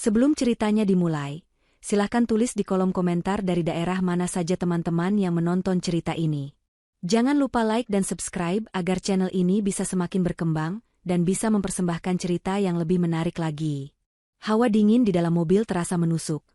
Sebelum ceritanya dimulai, silahkan tulis di kolom komentar dari daerah mana saja teman-teman yang menonton cerita ini. Jangan lupa like dan subscribe agar channel ini bisa semakin berkembang dan bisa mempersembahkan cerita yang lebih menarik lagi. Hawa dingin di dalam mobil terasa menusuk,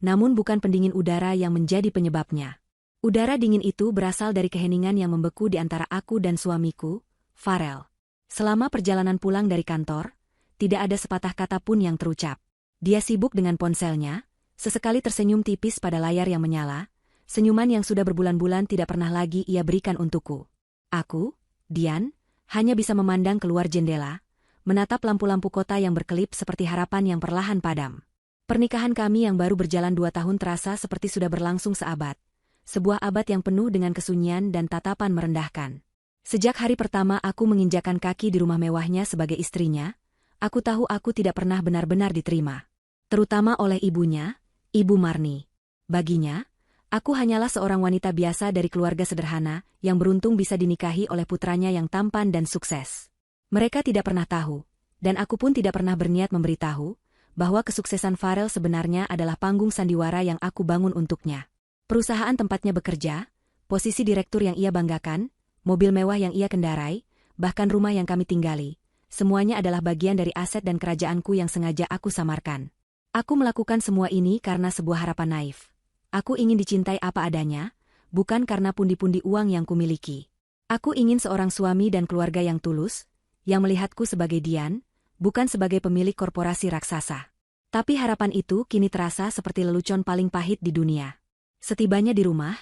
namun bukan pendingin udara yang menjadi penyebabnya. Udara dingin itu berasal dari keheningan yang membeku di antara aku dan suamiku, Farel. Selama perjalanan pulang dari kantor, tidak ada sepatah kata pun yang terucap. Dia sibuk dengan ponselnya, sesekali tersenyum tipis pada layar yang menyala, senyuman yang sudah berbulan-bulan tidak pernah lagi ia berikan untukku. Aku, Dian, hanya bisa memandang keluar jendela, menatap lampu-lampu kota yang berkelip seperti harapan yang perlahan padam. Pernikahan kami yang baru berjalan 2 tahun terasa seperti sudah berlangsung seabad. Sebuah abad yang penuh dengan kesunyian dan tatapan merendahkan. Sejak hari pertama aku menginjakan kaki di rumah mewahnya sebagai istrinya, aku tahu aku tidak pernah benar-benar diterima. Terutama oleh ibunya, Ibu Marni. Baginya, aku hanyalah seorang wanita biasa dari keluarga sederhana yang beruntung bisa dinikahi oleh putranya yang tampan dan sukses. Mereka tidak pernah tahu, dan aku pun tidak pernah berniat memberitahu, bahwa kesuksesan Farel sebenarnya adalah panggung sandiwara yang aku bangun untuknya. Perusahaan tempatnya bekerja, posisi direktur yang ia banggakan, mobil mewah yang ia kendarai, bahkan rumah yang kami tinggali, semuanya adalah bagian dari aset dan kerajaanku yang sengaja aku samarkan. Aku melakukan semua ini karena sebuah harapan naif. Aku ingin dicintai apa adanya, bukan karena pundi-pundi uang yang kumiliki. Aku ingin seorang suami dan keluarga yang tulus, yang melihatku sebagai Dian, bukan sebagai pemilik korporasi raksasa. Tapi harapan itu kini terasa seperti lelucon paling pahit di dunia. Setibanya di rumah,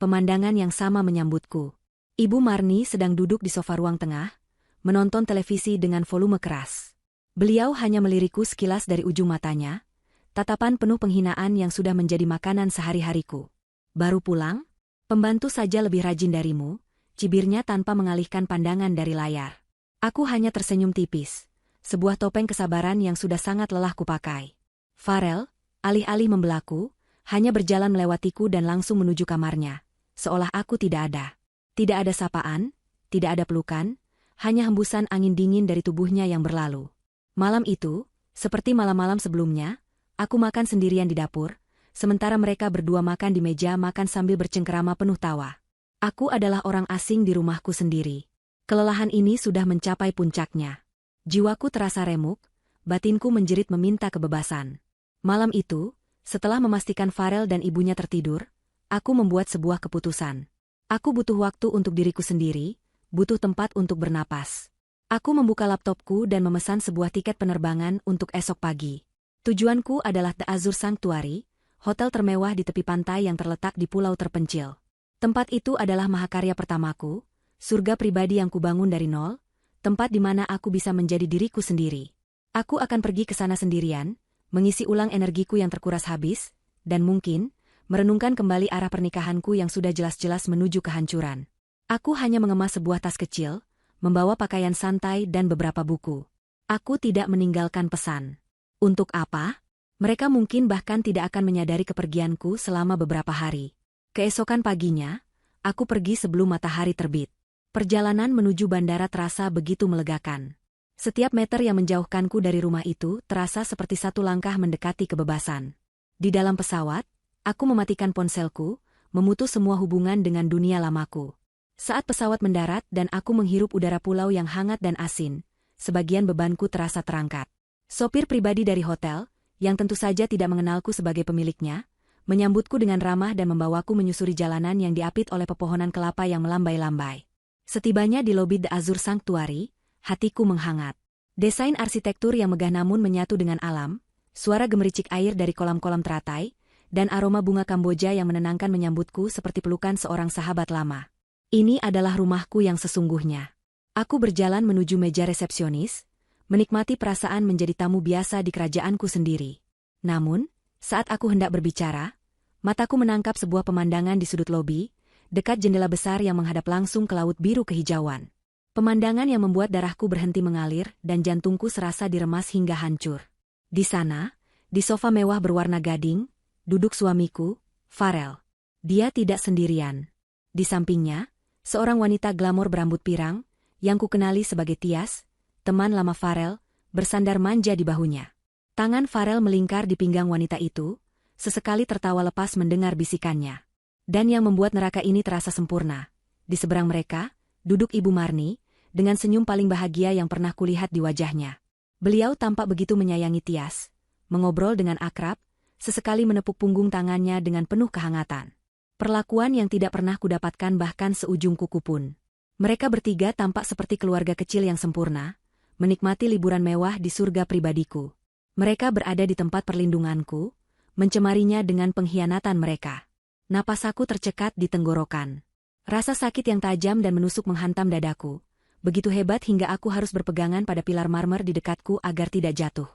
pemandangan yang sama menyambutku. Ibu Marni sedang duduk di sofa ruang tengah, menonton televisi dengan volume keras. Beliau hanya melirikku sekilas dari ujung matanya, tatapan penuh penghinaan yang sudah menjadi makanan sehari-hariku. Baru pulang? Pembantu saja lebih rajin darimu, cibirnya tanpa mengalihkan pandangan dari layar. Aku hanya tersenyum tipis, sebuah topeng kesabaran yang sudah sangat lelah kupakai. Farel, alih-alih membelaku, hanya berjalan melewatiku dan langsung menuju kamarnya, seolah aku tidak ada. Tidak ada sapaan, tidak ada pelukan, hanya hembusan angin dingin dari tubuhnya yang berlalu. Malam itu, seperti malam-malam sebelumnya, aku makan sendirian di dapur, sementara mereka berdua makan di meja makan sambil bercengkerama penuh tawa. Aku adalah orang asing di rumahku sendiri. Kelelahan ini sudah mencapai puncaknya. Jiwaku terasa remuk, batinku menjerit meminta kebebasan. Malam itu, setelah memastikan Farel dan ibunya tertidur, aku membuat sebuah keputusan. Aku butuh waktu untuk diriku sendiri, butuh tempat untuk bernapas. Aku membuka laptopku dan memesan sebuah tiket penerbangan untuk esok pagi. Tujuanku adalah The Azure Sanctuary, hotel termewah di tepi pantai yang terletak di pulau terpencil. Tempat itu adalah mahakarya pertamaku, surga pribadi yang kubangun dari nol, tempat di mana aku bisa menjadi diriku sendiri. Aku akan pergi ke sana sendirian, mengisi ulang energiku yang terkuras habis, dan mungkin, merenungkan kembali arah pernikahanku yang sudah jelas-jelas menuju kehancuran. Aku hanya mengemas sebuah tas kecil, membawa pakaian santai dan beberapa buku. Aku tidak meninggalkan pesan. Untuk apa? Mereka mungkin bahkan tidak akan menyadari kepergianku selama beberapa hari. Keesokan paginya, aku pergi sebelum matahari terbit. Perjalanan menuju bandara terasa begitu melegakan. Setiap meter yang menjauhkanku dari rumah itu terasa seperti satu langkah mendekati kebebasan. Di dalam pesawat, aku mematikan ponselku, memutus semua hubungan dengan dunia lamaku. Saat pesawat mendarat dan aku menghirup udara pulau yang hangat dan asin, sebagian bebanku terasa terangkat. Sopir pribadi dari hotel, yang tentu saja tidak mengenalku sebagai pemiliknya, menyambutku dengan ramah dan membawaku menyusuri jalanan yang diapit oleh pepohonan kelapa yang melambai-lambai. Setibanya di lobi The Azure Sanctuary, hatiku menghangat. Desain arsitektur yang megah namun menyatu dengan alam, suara gemericik air dari kolam-kolam teratai, dan aroma bunga Kamboja yang menenangkan menyambutku seperti pelukan seorang sahabat lama. Ini adalah rumahku yang sesungguhnya. Aku berjalan menuju meja resepsionis, menikmati perasaan menjadi tamu biasa di kerajaanku sendiri. Namun, saat aku hendak berbicara, mataku menangkap sebuah pemandangan di sudut lobi, dekat jendela besar yang menghadap langsung ke laut biru kehijauan. Pemandangan yang membuat darahku berhenti mengalir dan jantungku serasa diremas hingga hancur. Di sana, di sofa mewah berwarna gading, duduk suamiku, Farel. Dia tidak sendirian. Di sampingnya, seorang wanita glamor berambut pirang, yang kukenali sebagai Tias, teman lama Farel, bersandar manja di bahunya. Tangan Farel melingkar di pinggang wanita itu, sesekali tertawa lepas mendengar bisikannya. Dan yang membuat neraka ini terasa sempurna. Di seberang mereka, duduk Ibu Marni, dengan senyum paling bahagia yang pernah kulihat di wajahnya. Beliau tampak begitu menyayangi Tias, mengobrol dengan akrab, sesekali menepuk punggung tangannya dengan penuh kehangatan. Perlakuan yang tidak pernah kudapatkan bahkan seujung kuku pun. Mereka bertiga tampak seperti keluarga kecil yang sempurna, menikmati liburan mewah di surga pribadiku. Mereka berada di tempat perlindunganku, mencemarinya dengan pengkhianatan mereka. Napas aku tercekat di tenggorokan. Rasa sakit yang tajam dan menusuk menghantam dadaku. Begitu hebat hingga aku harus berpegangan pada pilar marmer di dekatku agar tidak jatuh.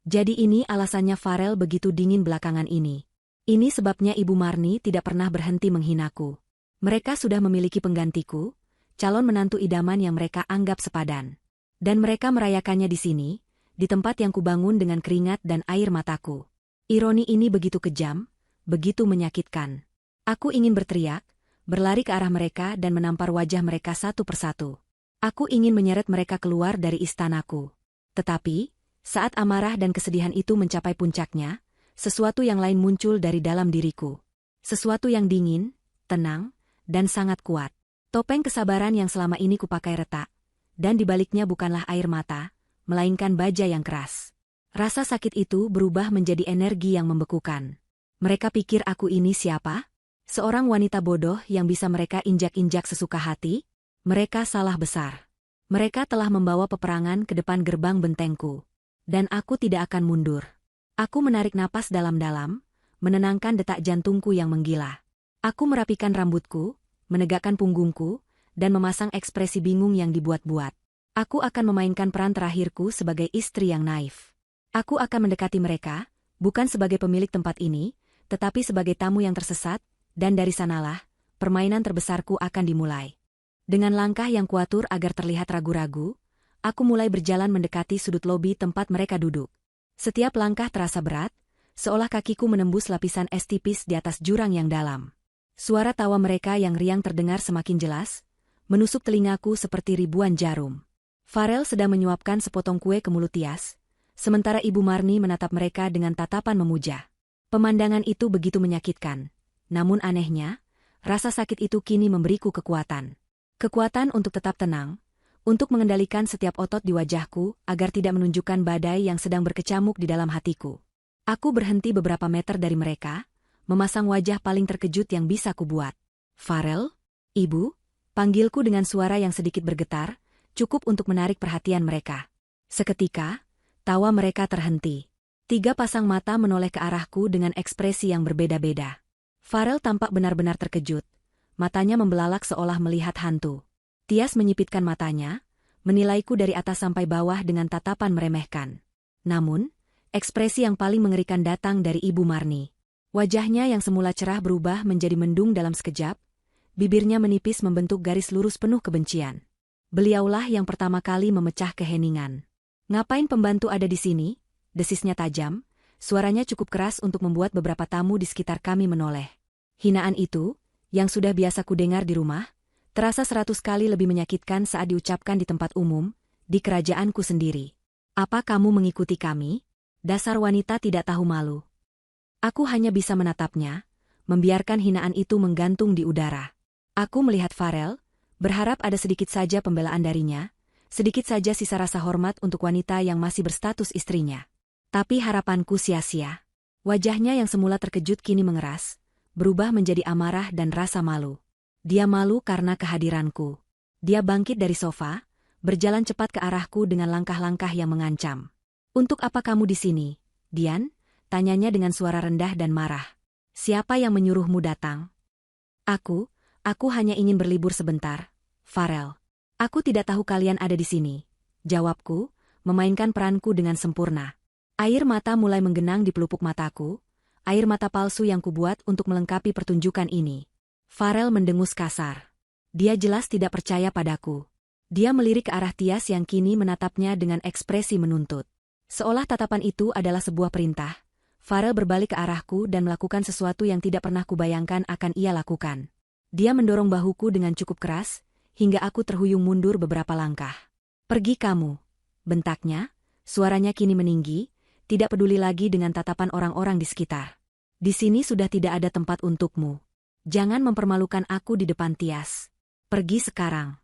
Jadi ini alasannya Farel begitu dingin belakangan ini. Ini sebabnya Ibu Marni tidak pernah berhenti menghinaku. Mereka sudah memiliki penggantiku, calon menantu idaman yang mereka anggap sepadan. Dan mereka merayakannya di sini, di tempat yang kubangun dengan keringat dan air mataku. Ironi ini begitu kejam, begitu menyakitkan. Aku ingin berteriak, berlari ke arah mereka dan menampar wajah mereka satu persatu. Aku ingin menyeret mereka keluar dari istanaku. Tetapi, saat amarah dan kesedihan itu mencapai puncaknya, sesuatu yang lain muncul dari dalam diriku. Sesuatu yang dingin, tenang, dan sangat kuat. Topeng kesabaran yang selama ini kupakai retak, dan dibaliknya bukanlah air mata, melainkan baja yang keras. Rasa sakit itu berubah menjadi energi yang membekukan. Mereka pikir aku ini siapa? Seorang wanita bodoh yang bisa mereka injak-injak sesuka hati? Mereka salah besar. Mereka telah membawa peperangan ke depan gerbang bentengku. Dan aku tidak akan mundur. Aku menarik napas dalam-dalam, menenangkan detak jantungku yang menggila. Aku merapikan rambutku, menegakkan punggungku, dan memasang ekspresi bingung yang dibuat-buat. Aku akan memainkan peran terakhirku sebagai istri yang naif. Aku akan mendekati mereka, bukan sebagai pemilik tempat ini, tetapi sebagai tamu yang tersesat, dan dari sanalah, permainan terbesarku akan dimulai. Dengan langkah yang kuatur agar terlihat ragu-ragu, aku mulai berjalan mendekati sudut lobi tempat mereka duduk. Setiap langkah terasa berat, seolah kakiku menembus lapisan es tipis di atas jurang yang dalam. Suara tawa mereka yang riang terdengar semakin jelas, menusuk telingaku seperti ribuan jarum. Farel sedang menyuapkan sepotong kue ke mulut Tias, sementara Ibu Marni menatap mereka dengan tatapan memuja. Pemandangan itu begitu menyakitkan, namun anehnya, rasa sakit itu kini memberiku kekuatan. Kekuatan untuk tetap tenang, untuk mengendalikan setiap otot di wajahku agar tidak menunjukkan badai yang sedang berkecamuk di dalam hatiku. Aku berhenti beberapa meter dari mereka, memasang wajah paling terkejut yang bisa kubuat. Farel? Ibu? Panggilku dengan suara yang sedikit bergetar, cukup untuk menarik perhatian mereka. Seketika, tawa mereka terhenti. 3 pasang mata menoleh ke arahku dengan ekspresi yang berbeda-beda. Farel tampak benar-benar terkejut, matanya membelalak seolah melihat hantu. Tias menyipitkan matanya, menilaiku dari atas sampai bawah dengan tatapan meremehkan. Namun, ekspresi yang paling mengerikan datang dari Ibu Marni. Wajahnya yang semula cerah berubah menjadi mendung dalam sekejap, bibirnya menipis membentuk garis lurus penuh kebencian. Beliaulah yang pertama kali memecah keheningan. "Ngapain pembantu ada di sini?" Desisnya tajam, suaranya cukup keras untuk membuat beberapa tamu di sekitar kami menoleh. Hinaan itu, yang sudah biasa kudengar di rumah, terasa 100 kali lebih menyakitkan saat diucapkan di tempat umum, di kerajaanku sendiri. "Apa kamu mengikuti kami? Dasar wanita tidak tahu malu." Aku hanya bisa menatapnya, membiarkan hinaan itu menggantung di udara. Aku melihat Farel, berharap ada sedikit saja pembelaan darinya, sedikit saja sisa rasa hormat untuk wanita yang masih berstatus istrinya. Tapi harapanku sia-sia. Wajahnya yang semula terkejut kini mengeras, berubah menjadi amarah dan rasa malu. Dia malu karena kehadiranku. Dia bangkit dari sofa, berjalan cepat ke arahku dengan langkah-langkah yang mengancam. "Untuk apa kamu di sini, Dian?" tanyanya dengan suara rendah dan marah. "Siapa yang menyuruhmu datang?" Aku hanya ingin berlibur sebentar, Farel. "Aku tidak tahu kalian ada di sini," jawabku, memainkan peranku dengan sempurna. Air mata mulai menggenang di pelupuk mataku, air mata palsu yang kubuat untuk melengkapi pertunjukan ini. Farel mendengus kasar. Dia jelas tidak percaya padaku. Dia melirik ke arah Tias yang kini menatapnya dengan ekspresi menuntut. Seolah tatapan itu adalah sebuah perintah, Farel berbalik ke arahku dan melakukan sesuatu yang tidak pernah kubayangkan akan ia lakukan. Dia mendorong bahuku dengan cukup keras, hingga aku terhuyung mundur beberapa langkah. "Pergi kamu," bentaknya, suaranya kini meninggi, tidak peduli lagi dengan tatapan orang-orang di sekitar. Di sini sudah tidak ada tempat untukmu. Jangan mempermalukan aku di depan Tias. Pergi sekarang.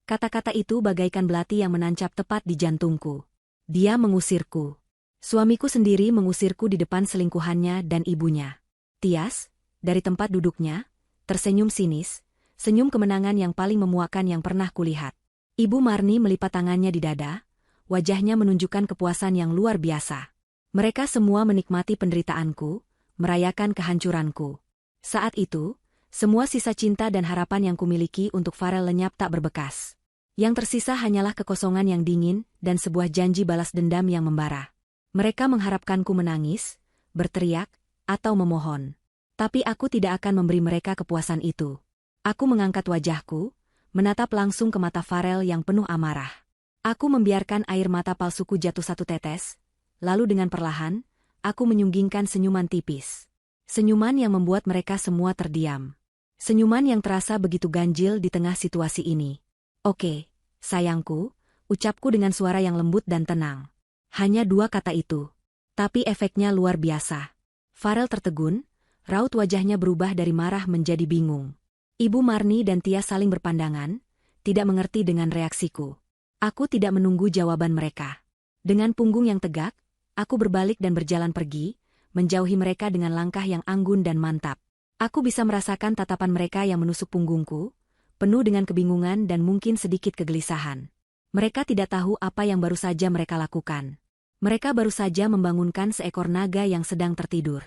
Kata-kata itu bagaikan belati yang menancap tepat di jantungku. Dia mengusirku. Suamiku sendiri mengusirku di depan selingkuhannya dan ibunya. Tias, dari tempat duduknya, tersenyum sinis, senyum kemenangan yang paling memuakkan yang pernah kulihat. Ibu Marni melipat tangannya di dada, wajahnya menunjukkan kepuasan yang luar biasa. Mereka semua menikmati penderitaanku, merayakan kehancuranku. Saat itu, semua sisa cinta dan harapan yang kumiliki untuk Farel lenyap tak berbekas. Yang tersisa hanyalah kekosongan yang dingin dan sebuah janji balas dendam yang membara. Mereka mengharapkanku menangis, berteriak, atau memohon. Tapi aku tidak akan memberi mereka kepuasan itu. Aku mengangkat wajahku, menatap langsung ke mata Farel yang penuh amarah. Aku membiarkan air mata palsuku jatuh satu tetes, lalu dengan perlahan, aku menyunggingkan senyuman tipis. Senyuman yang membuat mereka semua terdiam. Senyuman yang terasa begitu ganjil di tengah situasi ini. Oke, sayangku, ucapku dengan suara yang lembut dan tenang. Hanya 2 kata itu. Tapi efeknya luar biasa. Farel tertegun, raut wajahnya berubah dari marah menjadi bingung. Ibu Marni dan Tia saling berpandangan, tidak mengerti dengan reaksiku. Aku tidak menunggu jawaban mereka. Dengan punggung yang tegak, aku berbalik dan berjalan pergi, menjauhi mereka dengan langkah yang anggun dan mantap. Aku bisa merasakan tatapan mereka yang menusuk punggungku, penuh dengan kebingungan dan mungkin sedikit kegelisahan. Mereka tidak tahu apa yang baru saja mereka lakukan. Mereka baru saja membangunkan seekor naga yang sedang tertidur.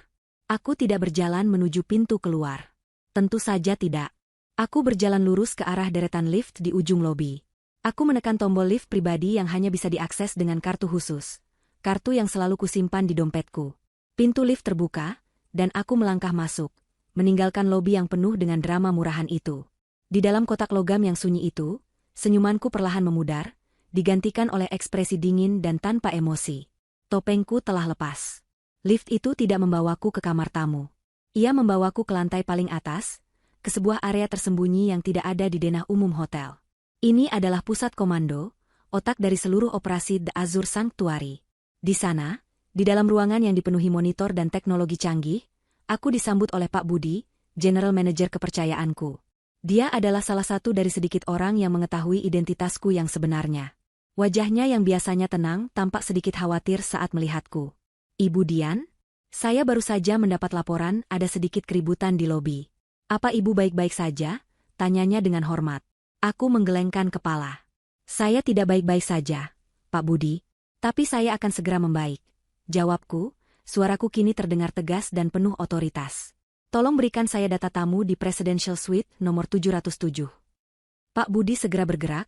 Aku tidak berjalan menuju pintu keluar. Tentu saja tidak. Aku berjalan lurus ke arah deretan lift di ujung lobi. Aku menekan tombol lift pribadi yang hanya bisa diakses dengan kartu khusus. Kartu yang selalu kusimpan di dompetku. Pintu lift terbuka, dan aku melangkah masuk, meninggalkan lobi yang penuh dengan drama murahan itu. Di dalam kotak logam yang sunyi itu, senyumanku perlahan memudar, digantikan oleh ekspresi dingin dan tanpa emosi. Topengku telah lepas. Lift itu tidak membawaku ke kamar tamu. Ia membawaku ke lantai paling atas, ke sebuah area tersembunyi yang tidak ada di denah umum hotel. Ini adalah pusat komando, otak dari seluruh operasi The Azure Sanctuary. Di sana, di dalam ruangan yang dipenuhi monitor dan teknologi canggih, aku disambut oleh Pak Budi, General Manager kepercayaanku. Dia adalah salah satu dari sedikit orang yang mengetahui identitasku yang sebenarnya. Wajahnya yang biasanya tenang tampak sedikit khawatir saat melihatku. Ibu Dian? Saya baru saja mendapat laporan ada sedikit keributan di lobi. Apa ibu baik-baik saja? Tanyanya dengan hormat. Aku menggelengkan kepala. Saya tidak baik-baik saja, Pak Budi. Tapi saya akan segera membaik. Jawabku, suaraku kini terdengar tegas dan penuh otoritas. Tolong berikan saya data tamu di Presidential Suite nomor 707. Pak Budi segera bergerak.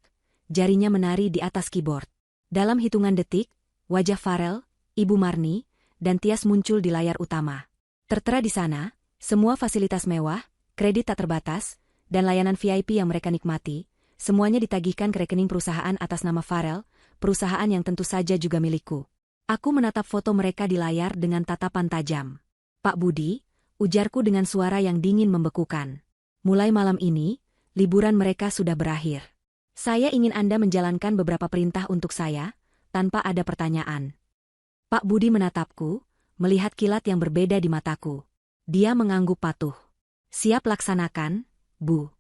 Jarinya menari di atas keyboard. Dalam hitungan detik, wajah Farel, Ibu Marni, dan Tias muncul di layar utama. Tertera di sana, semua fasilitas mewah, kredit tak terbatas, dan layanan VIP yang mereka nikmati, semuanya ditagihkan ke rekening perusahaan atas nama Farel, perusahaan yang tentu saja juga milikku. Aku menatap foto mereka di layar dengan tatapan tajam. Pak Budi, ujarku dengan suara yang dingin membekukan. Mulai malam ini, liburan mereka sudah berakhir. Saya ingin Anda menjalankan beberapa perintah untuk saya, tanpa ada pertanyaan. Pak Budi menatapku, melihat kilat yang berbeda di mataku. Dia mengangguk patuh. Siap laksanakan, Bu.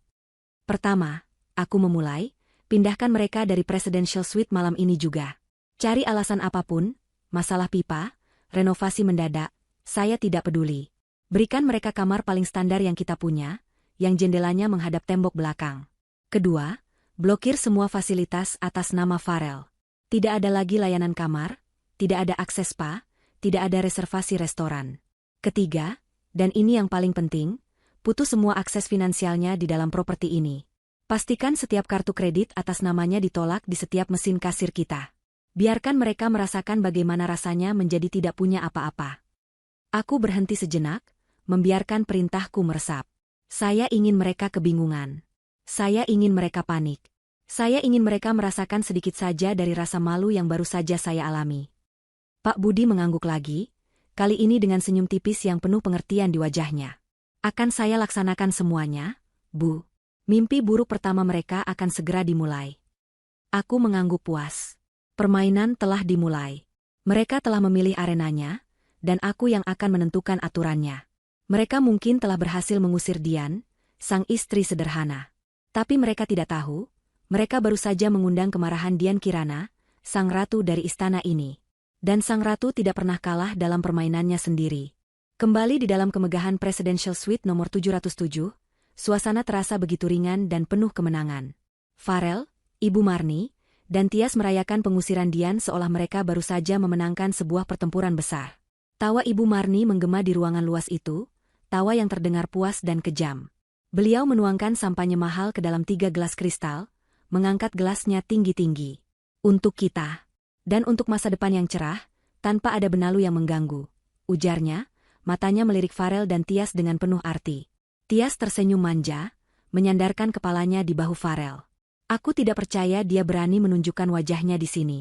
Pertama, aku memulai, pindahkan mereka dari Presidential Suite malam ini juga. Cari alasan apapun, masalah pipa, renovasi mendadak, saya tidak peduli. Berikan mereka kamar paling standar yang kita punya, yang jendelanya menghadap tembok belakang. Kedua, blokir semua fasilitas atas nama Farel. Tidak ada lagi layanan kamar, tidak ada akses spa, tidak ada reservasi restoran. Ketiga, dan ini yang paling penting, putus semua akses finansialnya di dalam properti ini. Pastikan setiap kartu kredit atas namanya ditolak di setiap mesin kasir kita. Biarkan mereka merasakan bagaimana rasanya menjadi tidak punya apa-apa. Aku berhenti sejenak, membiarkan perintahku meresap. Saya ingin mereka kebingungan. Saya ingin mereka panik. Saya ingin mereka merasakan sedikit saja dari rasa malu yang baru saja saya alami. Pak Budi mengangguk lagi, kali ini dengan senyum tipis yang penuh pengertian di wajahnya. Akan saya laksanakan semuanya, Bu. Mimpi buruk pertama mereka akan segera dimulai. Aku mengangguk puas. Permainan telah dimulai. Mereka telah memilih arenanya, dan aku yang akan menentukan aturannya. Mereka mungkin telah berhasil mengusir Dian, sang istri sederhana. Tapi mereka tidak tahu, mereka baru saja mengundang kemarahan Dian Kirana, sang ratu dari istana ini. Dan sang ratu tidak pernah kalah dalam permainannya sendiri. Kembali di dalam kemegahan Presidential Suite nomor 707, suasana terasa begitu ringan dan penuh kemenangan. Farel, Ibu Marni, dan Tias merayakan pengusiran Dian seolah mereka baru saja memenangkan sebuah pertempuran besar. Tawa Ibu Marni menggema di ruangan luas itu, tawa yang terdengar puas dan kejam. Beliau menuangkan sampahnya mahal ke dalam 3 gelas kristal, mengangkat gelasnya tinggi-tinggi. Untuk kita. Dan untuk masa depan yang cerah, tanpa ada benalu yang mengganggu. Ujarnya, matanya melirik Farel dan Tias dengan penuh arti. Tias tersenyum manja, menyandarkan kepalanya di bahu Farel. Aku tidak percaya dia berani menunjukkan wajahnya di sini.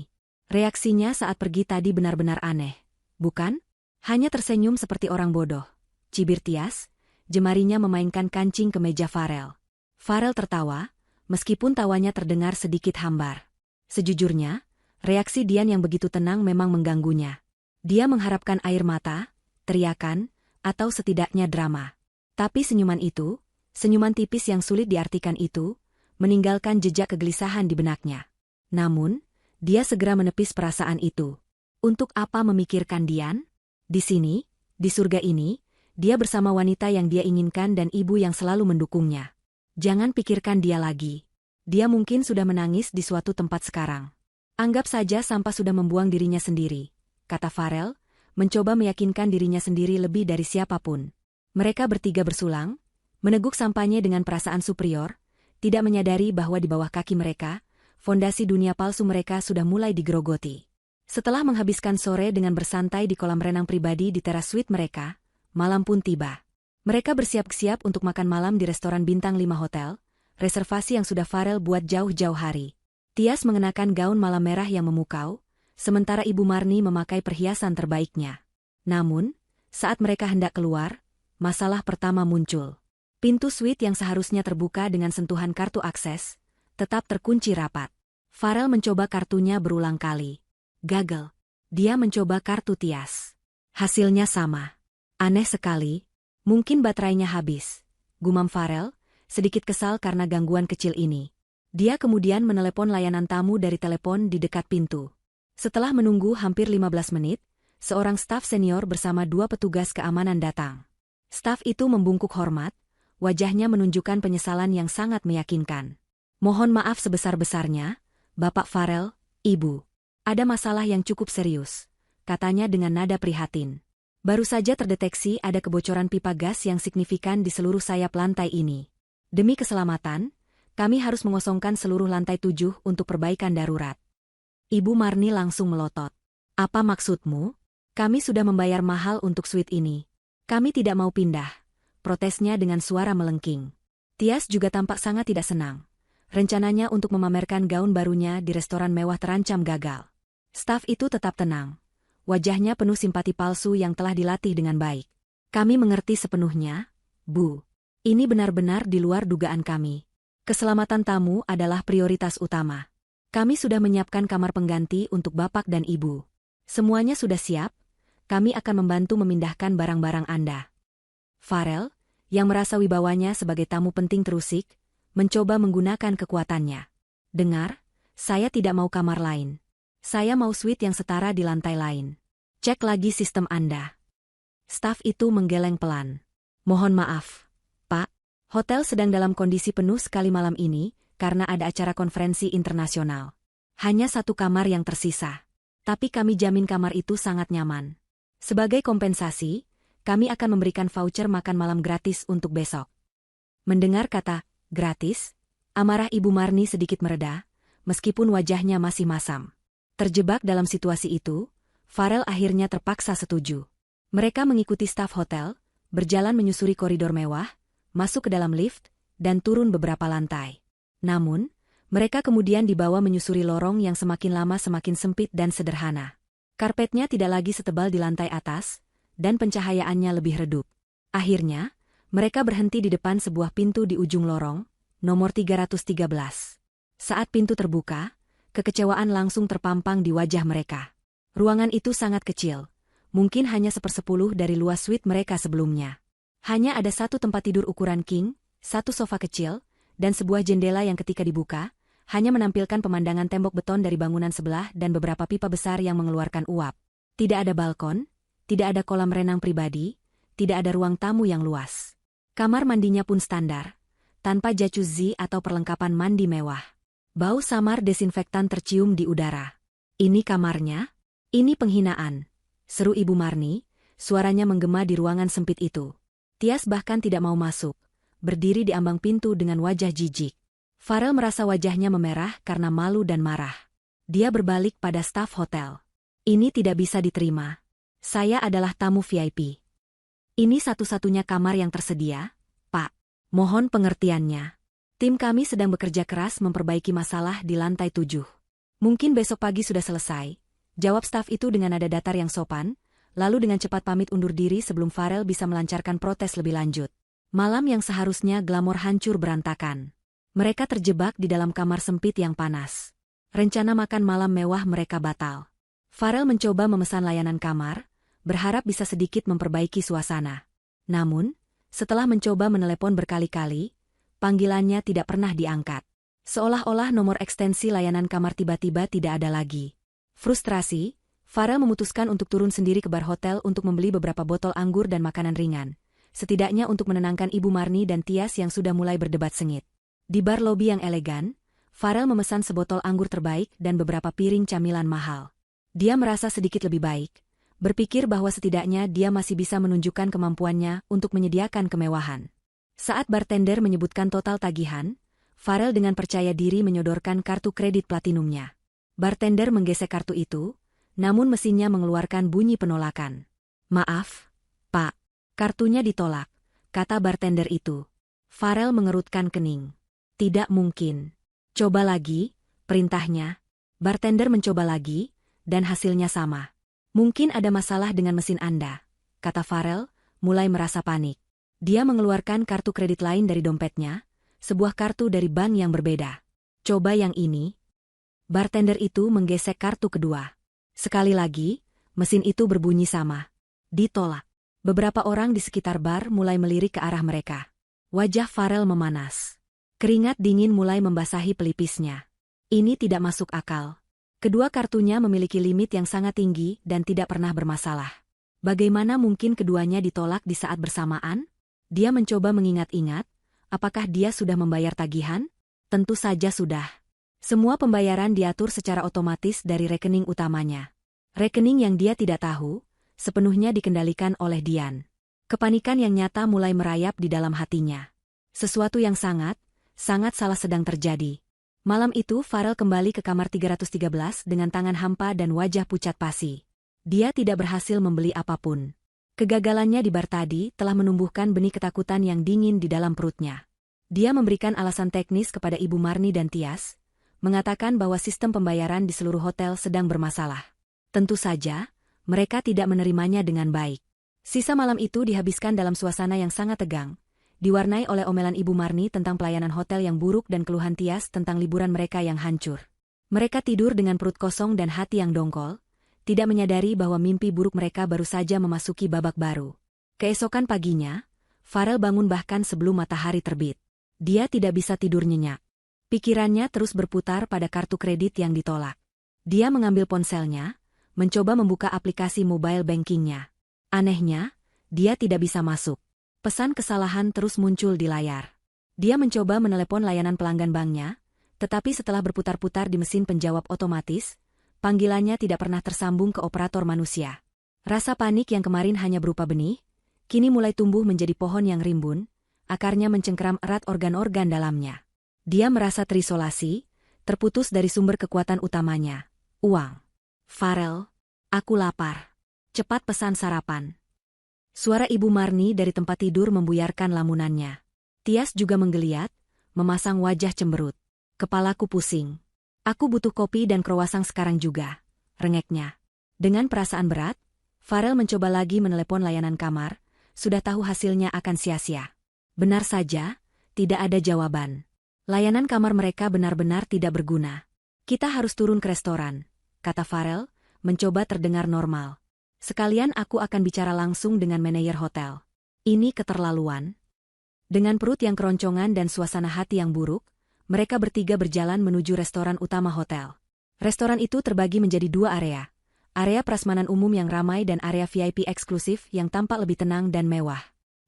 Reaksinya saat pergi tadi benar-benar aneh. Bukan? Hanya tersenyum seperti orang bodoh. Cibir Tias, jemarinya memainkan kancing ke meja Farel. Farel tertawa, meskipun tawanya terdengar sedikit hambar. Sejujurnya, reaksi Dian yang begitu tenang memang mengganggunya. Dia mengharapkan air mata, teriakan, atau setidaknya drama. Tapi senyuman itu, senyuman tipis yang sulit diartikan itu, meninggalkan jejak kegelisahan di benaknya. Namun, dia segera menepis perasaan itu. Untuk apa memikirkan Dian? Di sini, di surga ini, dia bersama wanita yang dia inginkan dan ibu yang selalu mendukungnya. Jangan pikirkan dia lagi. Dia mungkin sudah menangis di suatu tempat sekarang. Anggap saja sampah sudah membuang dirinya sendiri, kata Farel, mencoba meyakinkan dirinya sendiri lebih dari siapapun. Mereka bertiga bersulang, meneguk sampahnya dengan perasaan superior, tidak menyadari bahwa di bawah kaki mereka, fondasi dunia palsu mereka sudah mulai digerogoti. Setelah menghabiskan sore dengan bersantai di kolam renang pribadi di teras suite mereka, malam pun tiba. Mereka bersiap-siap untuk makan malam di restoran bintang 5 hotel, reservasi yang sudah Farel buat jauh-jauh hari. Tias mengenakan gaun malam merah yang memukau, sementara Ibu Marni memakai perhiasan terbaiknya. Namun, saat mereka hendak keluar, masalah pertama muncul. Pintu suite yang seharusnya terbuka dengan sentuhan kartu akses, tetap terkunci rapat. Farel mencoba kartunya berulang kali. Gagal. Dia mencoba kartu Tias. Hasilnya sama. Aneh sekali. Mungkin baterainya habis. Gumam Farel, sedikit kesal karena gangguan kecil ini. Dia kemudian menelepon layanan tamu dari telepon di dekat pintu. Setelah menunggu hampir 15 menit, seorang staf senior bersama 2 petugas keamanan datang. Staf itu membungkuk hormat, wajahnya menunjukkan penyesalan yang sangat meyakinkan. Mohon maaf sebesar-besarnya, Bapak Farel, Ibu. Ada masalah yang cukup serius, katanya dengan nada prihatin. Baru saja terdeteksi ada kebocoran pipa gas yang signifikan di seluruh sayap lantai ini. Demi keselamatan, kami harus mengosongkan seluruh lantai 7 untuk perbaikan darurat. Ibu Marni langsung melotot. Apa maksudmu? Kami sudah membayar mahal untuk suite ini. Kami tidak mau pindah. Protesnya dengan suara melengking. Tias juga tampak sangat tidak senang. Rencananya untuk memamerkan gaun barunya di restoran mewah terancam gagal. Staf itu tetap tenang. Wajahnya penuh simpati palsu yang telah dilatih dengan baik. Kami mengerti sepenuhnya, Bu. Ini benar-benar di luar dugaan kami. Keselamatan tamu adalah prioritas utama. Kami sudah menyiapkan kamar pengganti untuk Bapak dan Ibu. Semuanya sudah siap. Kami akan membantu memindahkan barang-barang Anda. Farel, yang merasa wibawanya sebagai tamu penting terusik, mencoba menggunakan kekuatannya. Dengar, saya tidak mau kamar lain. Saya mau suite yang setara di lantai lain. Cek lagi sistem Anda. Staf itu menggeleng pelan. Mohon maaf, Pak. Hotel sedang dalam kondisi penuh sekali malam ini, karena ada acara konferensi internasional. Hanya 1 kamar yang tersisa. Tapi kami jamin kamar itu sangat nyaman. Sebagai kompensasi, kami akan memberikan voucher makan malam gratis untuk besok. Mendengar kata gratis, amarah Ibu Marni sedikit mereda, meskipun wajahnya masih masam. Terjebak dalam situasi itu, Farel akhirnya terpaksa setuju. Mereka mengikuti staf hotel, berjalan menyusuri koridor mewah, masuk ke dalam lift, dan turun beberapa lantai. Namun, mereka kemudian dibawa menyusuri lorong yang semakin lama semakin sempit dan sederhana. Karpetnya tidak lagi setebal di lantai atas, dan pencahayaannya lebih redup. Akhirnya, mereka berhenti di depan sebuah pintu di ujung lorong, nomor 313. Saat pintu terbuka, kekecewaan langsung terpampang di wajah mereka. Ruangan itu sangat kecil, mungkin hanya 1/10 dari luas suite mereka sebelumnya. Hanya ada satu tempat tidur ukuran king, satu sofa kecil, dan sebuah jendela yang ketika dibuka, hanya menampilkan pemandangan tembok beton dari bangunan sebelah dan beberapa pipa besar yang mengeluarkan uap. Tidak ada balkon, tidak ada kolam renang pribadi, tidak ada ruang tamu yang luas. Kamar mandinya pun standar, tanpa jacuzzi atau perlengkapan mandi mewah. Bau samar desinfektan tercium di udara. Ini kamarnya? Ini penghinaan, seru Ibu Marni, suaranya menggema di ruangan sempit itu. Tias bahkan tidak mau masuk, berdiri di ambang pintu dengan wajah jijik. Farel merasa wajahnya memerah karena malu dan marah. Dia berbalik pada staf hotel. Ini tidak bisa diterima. Saya adalah tamu VIP. Ini satu-satunya kamar yang tersedia, Pak. Mohon pengertiannya. Tim kami sedang bekerja keras memperbaiki masalah di lantai 7. Mungkin besok pagi sudah selesai, jawab staf itu dengan nada datar yang sopan, lalu dengan cepat pamit undur diri sebelum Farel bisa melancarkan protes lebih lanjut. Malam yang seharusnya glamor hancur berantakan. Mereka terjebak di dalam kamar sempit yang panas. Rencana makan malam mewah mereka batal. Farel mencoba memesan layanan kamar, berharap bisa sedikit memperbaiki suasana. Namun, setelah mencoba menelepon berkali-kali, panggilannya tidak pernah diangkat. Seolah-olah nomor ekstensi layanan kamar tiba-tiba tidak ada lagi. Frustrasi, Farel memutuskan untuk turun sendiri ke bar hotel untuk membeli beberapa botol anggur dan makanan ringan, setidaknya untuk menenangkan Ibu Marni dan Tias yang sudah mulai berdebat sengit. Di bar lobi yang elegan, Farel memesan sebotol anggur terbaik dan beberapa piring camilan mahal. Dia merasa sedikit lebih baik, berpikir bahwa setidaknya dia masih bisa menunjukkan kemampuannya untuk menyediakan kemewahan. Saat bartender menyebutkan total tagihan, Farel dengan percaya diri menyodorkan kartu kredit platinumnya. Bartender menggesek kartu itu, namun mesinnya mengeluarkan bunyi penolakan. "Maaf, Pak, kartunya ditolak," kata bartender itu. Farel mengerutkan kening. Tidak mungkin. Coba lagi, perintahnya. Bartender mencoba lagi, dan hasilnya sama. "Mungkin ada masalah dengan mesin Anda," kata Farel, mulai merasa panik. Dia mengeluarkan kartu kredit lain dari dompetnya, sebuah kartu dari bank yang berbeda. "Coba yang ini." Bartender itu menggesek kartu kedua. Sekali lagi, mesin itu berbunyi sama. Ditolak. Beberapa orang di sekitar bar mulai melirik ke arah mereka. Wajah Farel memanas. Keringat dingin mulai membasahi pelipisnya. Ini tidak masuk akal. Kedua kartunya memiliki limit yang sangat tinggi dan tidak pernah bermasalah. Bagaimana mungkin keduanya ditolak di saat bersamaan? Dia mencoba mengingat-ingat, apakah dia sudah membayar tagihan? Tentu saja sudah. Semua pembayaran diatur secara otomatis dari rekening utamanya. Rekening yang dia tidak tahu, sepenuhnya dikendalikan oleh Dian. Kepanikan yang nyata mulai merayap di dalam hatinya. Sesuatu yang sangat salah sedang terjadi. Malam itu Farel kembali ke kamar 313 dengan tangan hampa dan wajah pucat pasi. Dia tidak berhasil membeli apapun. Kegagalannya di bar tadi telah menumbuhkan benih ketakutan yang dingin di dalam perutnya. Dia memberikan alasan teknis kepada Ibu Marni dan Tias, mengatakan bahwa sistem pembayaran di seluruh hotel sedang bermasalah. Tentu saja, mereka tidak menerimanya dengan baik. Sisa malam itu dihabiskan dalam suasana yang sangat tegang, diwarnai oleh omelan Ibu Marni tentang pelayanan hotel yang buruk dan keluhan Tias tentang liburan mereka yang hancur. Mereka tidur dengan perut kosong dan hati yang dongkol, tidak menyadari bahwa mimpi buruk mereka baru saja memasuki babak baru. Keesokan paginya, Farel bangun bahkan sebelum matahari terbit. Dia tidak bisa tidur nyenyak. Pikirannya terus berputar pada kartu kredit yang ditolak. Dia mengambil ponselnya, mencoba membuka aplikasi mobile bankingnya. Anehnya, dia tidak bisa masuk. Pesan kesalahan terus muncul di layar. Dia mencoba menelepon layanan pelanggan banknya, tetapi setelah berputar-putar di mesin penjawab otomatis, panggilannya tidak pernah tersambung ke operator manusia. Rasa panik yang kemarin hanya berupa benih, kini mulai tumbuh menjadi pohon yang rimbun, akarnya mencengkeram erat organ-organ dalamnya. Dia merasa terisolasi, terputus dari sumber kekuatan utamanya, uang. "Farel, aku lapar. Cepat pesan sarapan." Suara Ibu Marni dari tempat tidur membuyarkan lamunannya. Tias juga menggeliat, memasang wajah cemberut. "Kepalaku pusing. Aku butuh kopi dan kroasang sekarang juga," rengeknya. Dengan perasaan berat, Farel mencoba lagi menelepon layanan kamar, sudah tahu hasilnya akan sia-sia. Benar saja, tidak ada jawaban. Layanan kamar mereka benar-benar tidak berguna. "Kita harus turun ke restoran," kata Farel, mencoba terdengar normal. Sekalian aku akan bicara langsung dengan manajer hotel. Ini keterlaluan. Dengan perut yang keroncongan dan suasana hati yang buruk, mereka bertiga berjalan menuju restoran utama hotel. Restoran itu terbagi menjadi dua area. Area prasmanan umum yang ramai dan area VIP eksklusif yang tampak lebih tenang dan mewah.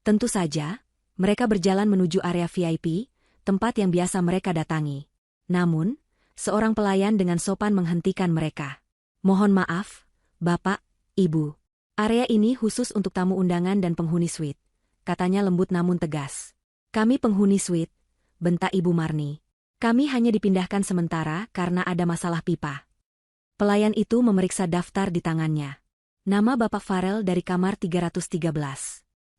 Tentu saja, mereka berjalan menuju area VIP, tempat yang biasa mereka datangi. Namun, seorang pelayan dengan sopan menghentikan mereka. Mohon maaf, Bapak, Ibu. Area ini khusus untuk tamu undangan dan penghuni suite. Katanya lembut namun tegas. Kami penghuni suite, bentak Ibu Marni. Kami hanya dipindahkan sementara karena ada masalah pipa. Pelayan itu memeriksa daftar di tangannya. Nama Bapak Farel dari kamar 313.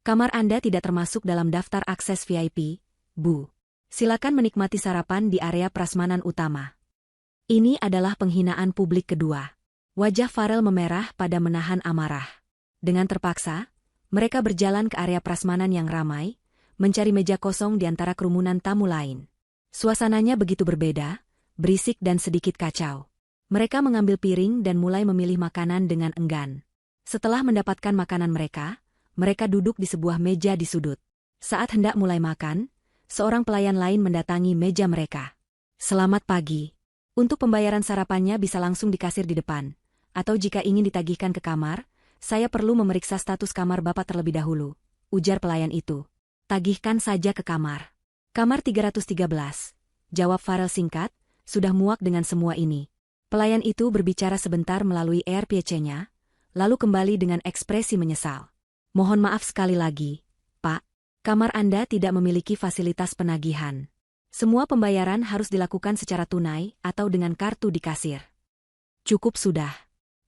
Kamar Anda tidak termasuk dalam daftar akses VIP, Bu. Silakan menikmati sarapan di area prasmanan utama. Ini adalah penghinaan publik kedua. Wajah Farel memerah pada menahan amarah. Dengan terpaksa, mereka berjalan ke area prasmanan yang ramai, mencari meja kosong di antara kerumunan tamu lain. Suasananya begitu berbeda, berisik dan sedikit kacau. Mereka mengambil piring dan mulai memilih makanan dengan enggan. Setelah mendapatkan makanan mereka duduk di sebuah meja di sudut. Saat hendak mulai makan, seorang pelayan lain mendatangi meja mereka. Selamat pagi. Untuk pembayaran sarapannya bisa langsung di kasir di depan. Atau jika ingin ditagihkan ke kamar, saya perlu memeriksa status kamar Bapak terlebih dahulu, ujar pelayan itu. Tagihkan saja ke kamar. Kamar 313, jawab Farel singkat, sudah muak dengan semua ini. Pelayan itu berbicara sebentar melalui AirPC-nya, lalu kembali dengan ekspresi menyesal. Mohon maaf sekali lagi, Pak. Kamar Anda tidak memiliki fasilitas penagihan. Semua pembayaran harus dilakukan secara tunai atau dengan kartu di kasir. Cukup sudah.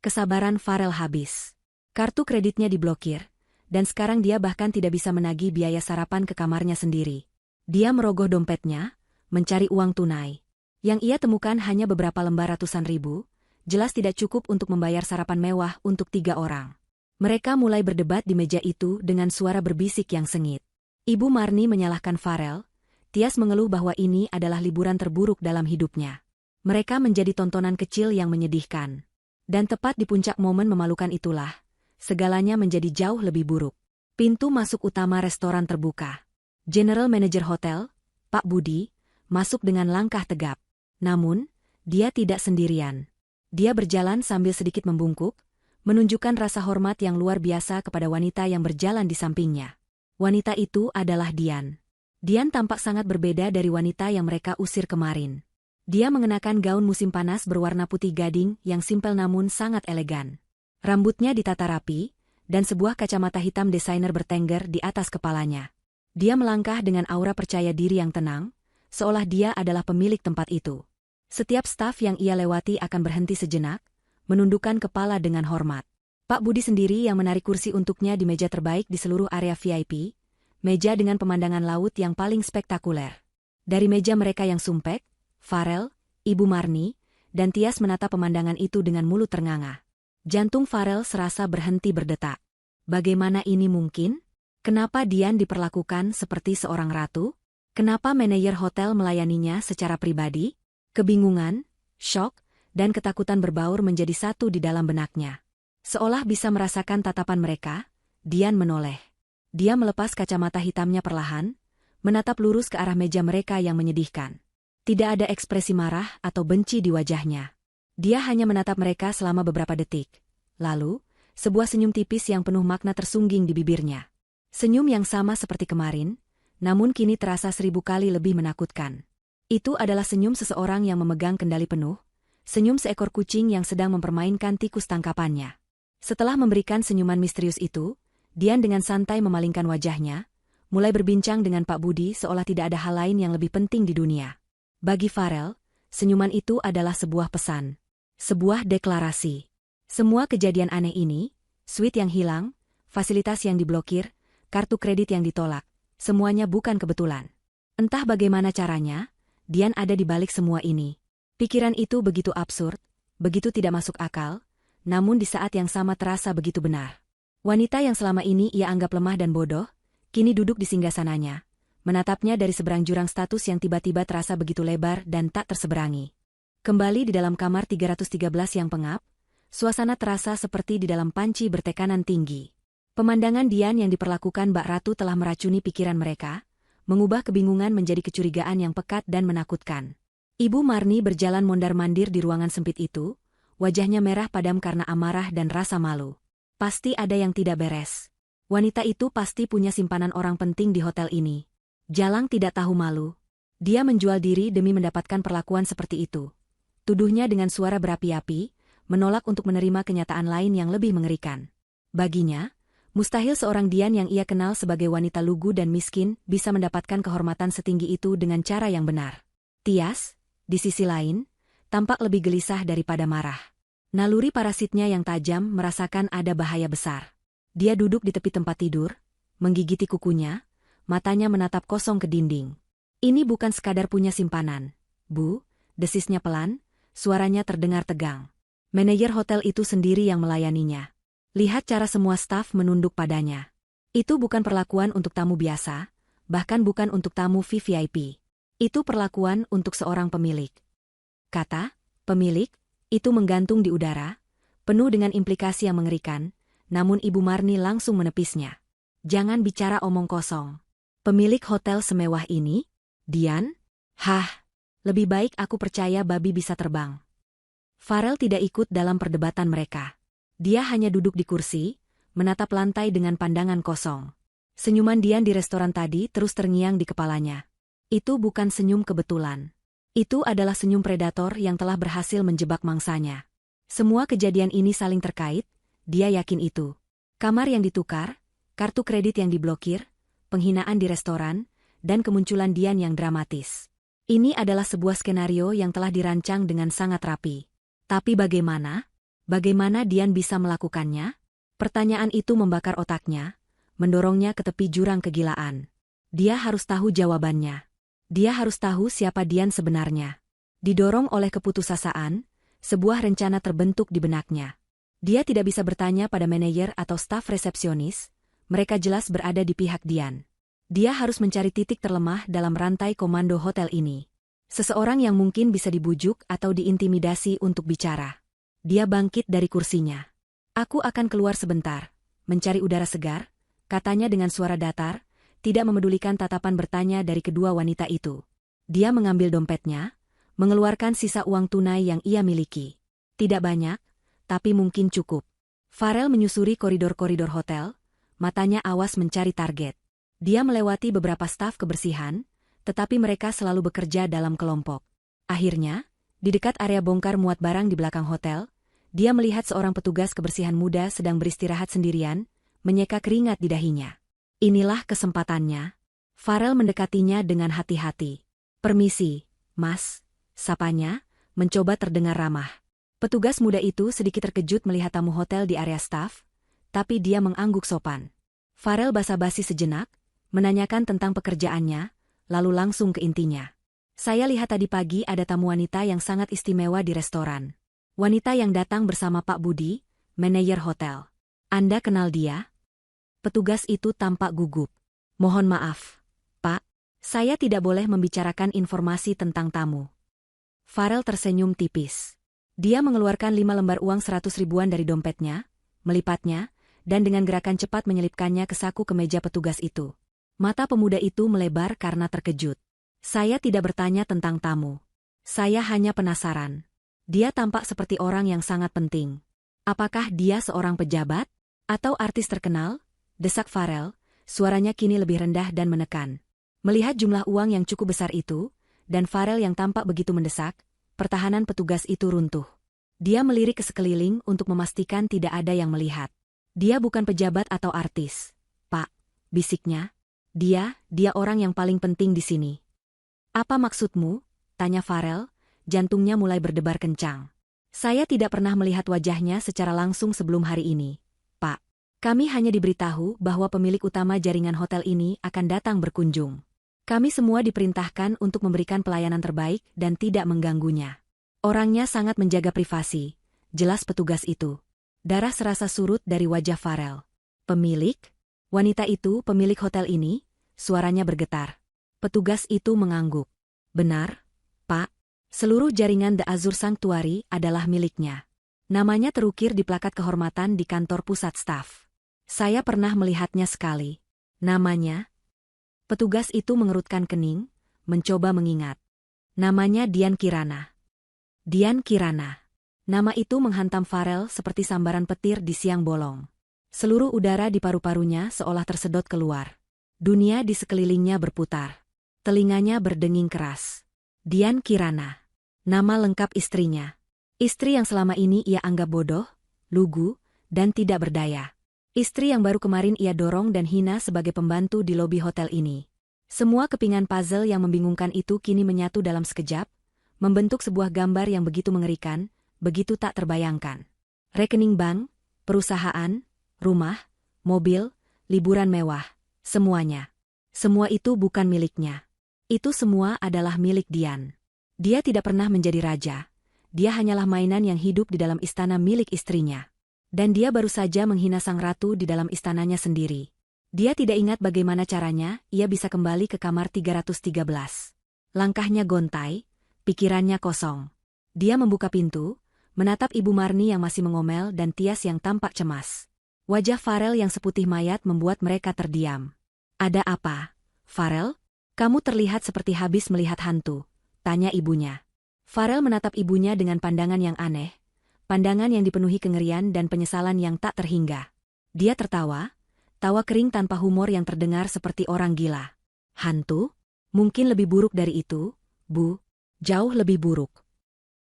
Kesabaran Farel habis. Kartu kreditnya diblokir, dan sekarang dia bahkan tidak bisa menagih biaya sarapan ke kamarnya sendiri. Dia merogoh dompetnya, mencari uang tunai. Yang ia temukan hanya beberapa lembar ratusan ribu, jelas tidak cukup untuk membayar sarapan mewah untuk 3 orang. Mereka mulai berdebat di meja itu dengan suara berbisik yang sengit. Ibu Marni menyalahkan Farel, Tias mengeluh bahwa ini adalah liburan terburuk dalam hidupnya. Mereka menjadi tontonan kecil yang menyedihkan. Dan tepat di puncak momen memalukan itulah, segalanya menjadi jauh lebih buruk. Pintu masuk utama restoran terbuka. General Manager Hotel, Pak Budi, masuk dengan langkah tegap. Namun, dia tidak sendirian. Dia berjalan sambil sedikit membungkuk, menunjukkan rasa hormat yang luar biasa kepada wanita yang berjalan di sampingnya. Wanita itu adalah Dian. Dian tampak sangat berbeda dari wanita yang mereka usir kemarin. Dia mengenakan gaun musim panas berwarna putih gading yang simpel namun sangat elegan. Rambutnya ditata rapi, dan sebuah kacamata hitam desainer bertengger di atas kepalanya. Dia melangkah dengan aura percaya diri yang tenang, seolah dia adalah pemilik tempat itu. Setiap staf yang ia lewati akan berhenti sejenak, menundukkan kepala dengan hormat. Pak Budi sendiri yang menarik kursi untuknya di meja terbaik di seluruh area VIP, meja dengan pemandangan laut yang paling spektakuler. Dari meja mereka yang sumpek, Farel, Ibu Marni, dan Tias menatap pemandangan itu dengan mulut ternganga. Jantung Farel serasa berhenti berdetak. Bagaimana ini mungkin? Kenapa Dian diperlakukan seperti seorang ratu? Kenapa manajer hotel melayaninya secara pribadi? Kebingungan, syok, dan ketakutan berbaur menjadi satu di dalam benaknya. Seolah bisa merasakan tatapan mereka, Dian menoleh. Dia melepas kacamata hitamnya perlahan, menatap lurus ke arah meja mereka yang menyedihkan. Tidak ada ekspresi marah atau benci di wajahnya. Dia hanya menatap mereka selama beberapa detik. Lalu, sebuah senyum tipis yang penuh makna tersungging di bibirnya. Senyum yang sama seperti kemarin, namun kini terasa 1000 kali lebih menakutkan. Itu adalah senyum seseorang yang memegang kendali penuh, senyum seekor kucing yang sedang mempermainkan tikus tangkapannya. Setelah memberikan senyuman misterius itu, Dian dengan santai memalingkan wajahnya, mulai berbincang dengan Pak Budi seolah tidak ada hal lain yang lebih penting di dunia. Bagi Farel, senyuman itu adalah sebuah pesan, sebuah deklarasi. Semua kejadian aneh ini, suite yang hilang, fasilitas yang diblokir, kartu kredit yang ditolak, semuanya bukan kebetulan. Entah bagaimana caranya, Dian ada di balik semua ini. Pikiran itu begitu absurd, begitu tidak masuk akal, namun di saat yang sama terasa begitu benar. Wanita yang selama ini ia anggap lemah dan bodoh, kini duduk di singgasananya, menatapnya dari seberang jurang status yang tiba-tiba terasa begitu lebar dan tak terseberangi. Kembali di dalam kamar 313 yang pengap, Suasana terasa seperti di dalam panci bertekanan tinggi. Pemandangan Dian yang diperlakukan Mbak Ratu telah meracuni pikiran mereka, mengubah kebingungan menjadi kecurigaan yang pekat dan menakutkan. Ibu Marni berjalan mondar-mandir di ruangan sempit itu, wajahnya merah padam karena amarah dan rasa malu. Pasti ada yang tidak beres. Wanita itu pasti punya simpanan orang penting di hotel ini. Jalang tidak tahu malu. Dia menjual diri demi mendapatkan perlakuan seperti itu. Tuduhnya dengan suara berapi-api, menolak untuk menerima kenyataan lain yang lebih mengerikan. Baginya, mustahil seorang Dian yang ia kenal sebagai wanita lugu dan miskin bisa mendapatkan kehormatan setinggi itu dengan cara yang benar. Tias, di sisi lain, tampak lebih gelisah daripada marah. Naluri parasitnya yang tajam merasakan ada bahaya besar. Dia duduk di tepi tempat tidur, menggigiti kukunya, matanya menatap kosong ke dinding. Ini bukan sekadar punya simpanan, Bu, desisnya pelan, suaranya terdengar tegang. Manajer hotel itu sendiri yang melayaninya. Lihat cara semua staf menunduk padanya. Itu bukan perlakuan untuk tamu biasa, bahkan bukan untuk tamu VVIP. Itu perlakuan untuk seorang pemilik. Kata, pemilik, itu menggantung di udara, penuh dengan implikasi yang mengerikan, namun Ibu Marni langsung menepisnya. Jangan bicara omong kosong. Pemilik hotel semewah ini? Dian? Hah, lebih baik aku percaya babi bisa terbang. Farel tidak ikut dalam perdebatan mereka. Dia hanya duduk di kursi, menatap lantai dengan pandangan kosong. Senyuman Dian di restoran tadi terus terngiang di kepalanya. Itu bukan senyum kebetulan. Itu adalah senyum predator yang telah berhasil menjebak mangsanya. Semua kejadian ini saling terkait, dia yakin itu. Kamar yang ditukar, kartu kredit yang diblokir, penghinaan di restoran, dan kemunculan Dian yang dramatis. Ini adalah sebuah skenario yang telah dirancang dengan sangat rapi. Tapi bagaimana? Bagaimana Dian bisa melakukannya? Pertanyaan itu membakar otaknya, mendorongnya ke tepi jurang kegilaan. Dia harus tahu jawabannya. Dia harus tahu siapa Dian sebenarnya. Didorong oleh keputusasaan, sebuah rencana terbentuk di benaknya. Dia tidak bisa bertanya pada manajer atau staf resepsionis, mereka jelas berada di pihak Dian. Dia harus mencari titik terlemah dalam rantai komando hotel ini. Seseorang yang mungkin bisa dibujuk atau diintimidasi untuk bicara. Dia bangkit dari kursinya. Aku akan keluar sebentar, mencari udara segar, katanya dengan suara datar, tidak memedulikan tatapan bertanya dari kedua wanita itu. Dia mengambil dompetnya, mengeluarkan sisa uang tunai yang ia miliki. Tidak banyak, tapi mungkin cukup. Farel menyusuri koridor-koridor hotel, matanya awas mencari target. Dia melewati beberapa staf kebersihan, tetapi mereka selalu bekerja dalam kelompok. Akhirnya, di dekat area bongkar muat barang di belakang hotel, dia melihat seorang petugas kebersihan muda sedang beristirahat sendirian, menyeka keringat di dahinya. Inilah kesempatannya. Farel mendekatinya dengan hati-hati. Permisi, Mas, sapanya, mencoba terdengar ramah. Petugas muda itu sedikit terkejut melihat tamu hotel di area staf, tapi dia mengangguk sopan. Farel basa-basi sejenak, menanyakan tentang pekerjaannya, lalu langsung ke intinya. Saya lihat tadi pagi ada tamu wanita yang sangat istimewa di restoran. Wanita yang datang bersama Pak Budi, manajer hotel. Anda kenal dia? Petugas itu tampak gugup. Mohon maaf, Pak, saya tidak boleh membicarakan informasi tentang tamu. Farel tersenyum tipis. Dia mengeluarkan 5 lembar uang 100 ribuan dari dompetnya, melipatnya, dan dengan gerakan cepat menyelipkannya ke saku kemeja petugas itu. Mata pemuda itu melebar karena terkejut. Saya tidak bertanya tentang tamu. Saya hanya penasaran. Dia tampak seperti orang yang sangat penting. Apakah dia seorang pejabat? Atau artis terkenal? Desak Farel, suaranya kini lebih rendah dan menekan. Melihat jumlah uang yang cukup besar itu, dan Farel yang tampak begitu mendesak, pertahanan petugas itu runtuh. Dia melirik ke sekeliling untuk memastikan tidak ada yang melihat. Dia bukan pejabat atau artis. Pak, bisiknya. Dia orang yang paling penting di sini. Apa maksudmu? Tanya Farel, jantungnya mulai berdebar kencang. Saya tidak pernah melihat wajahnya secara langsung sebelum hari ini, Pak. Kami hanya diberitahu bahwa pemilik utama jaringan hotel ini akan datang berkunjung. Kami semua diperintahkan untuk memberikan pelayanan terbaik dan tidak mengganggunya. Orangnya sangat menjaga privasi, jelas petugas itu. Darah serasa surut dari wajah Farel. Pemilik? Wanita itu pemilik hotel ini? Suaranya bergetar. Petugas itu mengangguk. Benar, Pak. Seluruh jaringan The Azure Sanctuary adalah miliknya. Namanya terukir di plakat kehormatan di kantor pusat staf. Saya pernah melihatnya sekali. Namanya? Petugas itu mengerutkan kening, mencoba mengingat. Namanya Dian Kirana. Dian Kirana. Nama itu menghantam Farel seperti sambaran petir di siang bolong. Seluruh udara di paru-parunya seolah tersedot keluar. Dunia di sekelilingnya berputar. Telinganya berdenging keras. Dian Kirana. Nama lengkap istrinya. Istri yang selama ini ia anggap bodoh, lugu, dan tidak berdaya. Istri yang baru kemarin ia dorong dan hina sebagai pembantu di lobi hotel ini. Semua kepingan puzzle yang membingungkan itu kini menyatu dalam sekejap, membentuk sebuah gambar yang begitu mengerikan, begitu tak terbayangkan. Rekening bank, perusahaan, rumah, mobil, liburan mewah, semuanya. Semua itu bukan miliknya. Itu semua adalah milik Dian. Dia tidak pernah menjadi raja. Dia hanyalah mainan yang hidup di dalam istana milik istrinya. Dan dia baru saja menghina sang ratu di dalam istananya sendiri. Dia tidak ingat bagaimana caranya ia bisa kembali ke kamar 313. Langkahnya gontai, pikirannya kosong. Dia membuka pintu, menatap Ibu Marni yang masih mengomel dan Tias yang tampak cemas. Wajah Farel yang seputih mayat membuat mereka terdiam. Ada apa, Farel? Kamu terlihat seperti habis melihat hantu, tanya ibunya. Farel menatap ibunya dengan pandangan yang aneh, pandangan yang dipenuhi kengerian dan penyesalan yang tak terhingga. Dia tertawa, tawa kering tanpa humor yang terdengar seperti orang gila. Hantu? Mungkin lebih buruk dari itu, Bu. Jauh lebih buruk.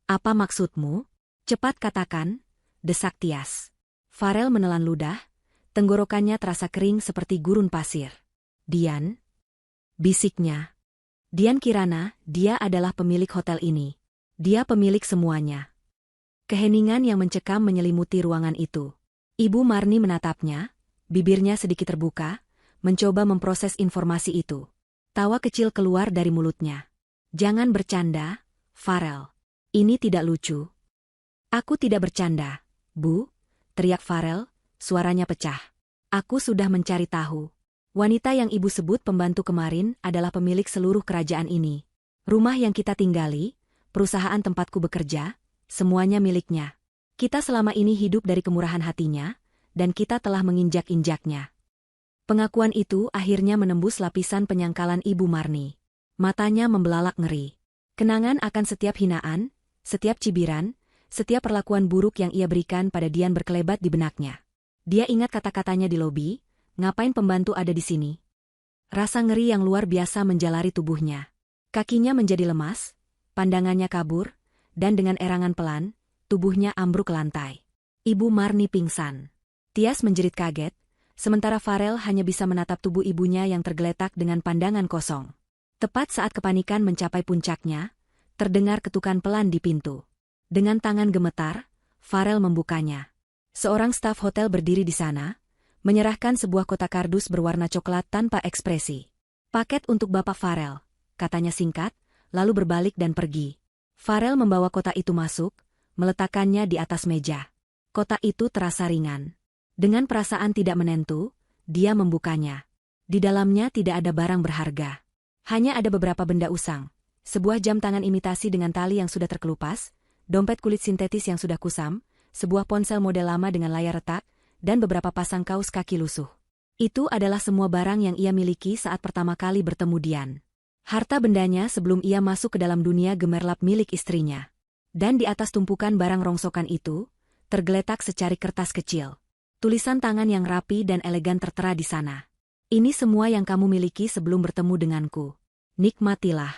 Apa maksudmu? Cepat katakan, desak Tias. Farel menelan ludah, tenggorokannya terasa kering seperti gurun pasir. Dian? Bisiknya. Dian Kirana, dia adalah pemilik hotel ini. Dia pemilik semuanya. Keheningan yang mencekam menyelimuti ruangan itu. Ibu Marni menatapnya, bibirnya sedikit terbuka, mencoba memproses informasi itu. Tawa kecil keluar dari mulutnya. Jangan bercanda, Farel. Ini tidak lucu. Aku tidak bercanda, Bu, teriak Farel, suaranya pecah. Aku sudah mencari tahu. Wanita yang ibu sebut pembantu kemarin adalah pemilik seluruh kerajaan ini. Rumah yang kita tinggali, perusahaan tempatku bekerja, semuanya miliknya. Kita selama ini hidup dari kemurahan hatinya, dan kita telah menginjak-injaknya. Pengakuan itu akhirnya menembus lapisan penyangkalan Ibu Marni. Matanya membelalak ngeri. Kenangan akan setiap hinaan, setiap cibiran, setiap perlakuan buruk yang ia berikan pada Dian berkelebat di benaknya. Dia ingat kata-katanya di lobi, ngapain pembantu ada di sini? Rasa ngeri yang luar biasa menjalari tubuhnya. Kakinya menjadi lemas, pandangannya kabur, dan dengan erangan pelan, tubuhnya ambruk ke lantai. Ibu Marni pingsan. Tias menjerit kaget, sementara Farel hanya bisa menatap tubuh ibunya yang tergeletak dengan pandangan kosong. Tepat saat kepanikan mencapai puncaknya, terdengar ketukan pelan di pintu. Dengan tangan gemetar, Farel membukanya. Seorang staf hotel berdiri di sana, menyerahkan sebuah kotak kardus berwarna coklat tanpa ekspresi. Paket untuk Bapak Farel, katanya singkat, lalu berbalik dan pergi. Farel membawa kotak itu masuk, meletakkannya di atas meja. Kotak itu terasa ringan. Dengan perasaan tidak menentu, dia membukanya. Di dalamnya tidak ada barang berharga. Hanya ada beberapa benda usang. Sebuah jam tangan imitasi dengan tali yang sudah terkelupas, dompet kulit sintetis yang sudah kusam, sebuah ponsel model lama dengan layar retak, dan beberapa pasang kaos kaki lusuh. Itu adalah semua barang yang ia miliki saat pertama kali bertemu Dian. Harta bendanya sebelum ia masuk ke dalam dunia gemerlap milik istrinya. Dan di atas tumpukan barang rongsokan itu, tergeletak secari kertas kecil. Tulisan tangan yang rapi dan elegan tertera di sana. Ini semua yang kamu miliki sebelum bertemu denganku. Nikmatilah.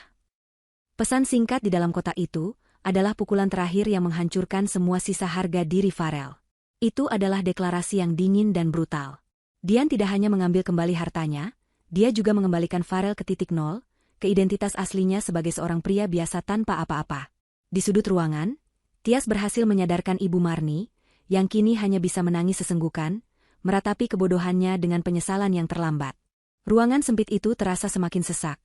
Pesan singkat di dalam kotak itu adalah pukulan terakhir yang menghancurkan semua sisa harga diri Farel. Itu adalah deklarasi yang dingin dan brutal. Dian tidak hanya mengambil kembali hartanya, dia juga mengembalikan Farel ke titik nol, ke identitas aslinya sebagai seorang pria biasa tanpa apa-apa. Di sudut ruangan, Tias berhasil menyadarkan Ibu Marni, yang kini hanya bisa menangis sesenggukan, meratapi kebodohannya dengan penyesalan yang terlambat. Ruangan sempit itu terasa semakin sesak,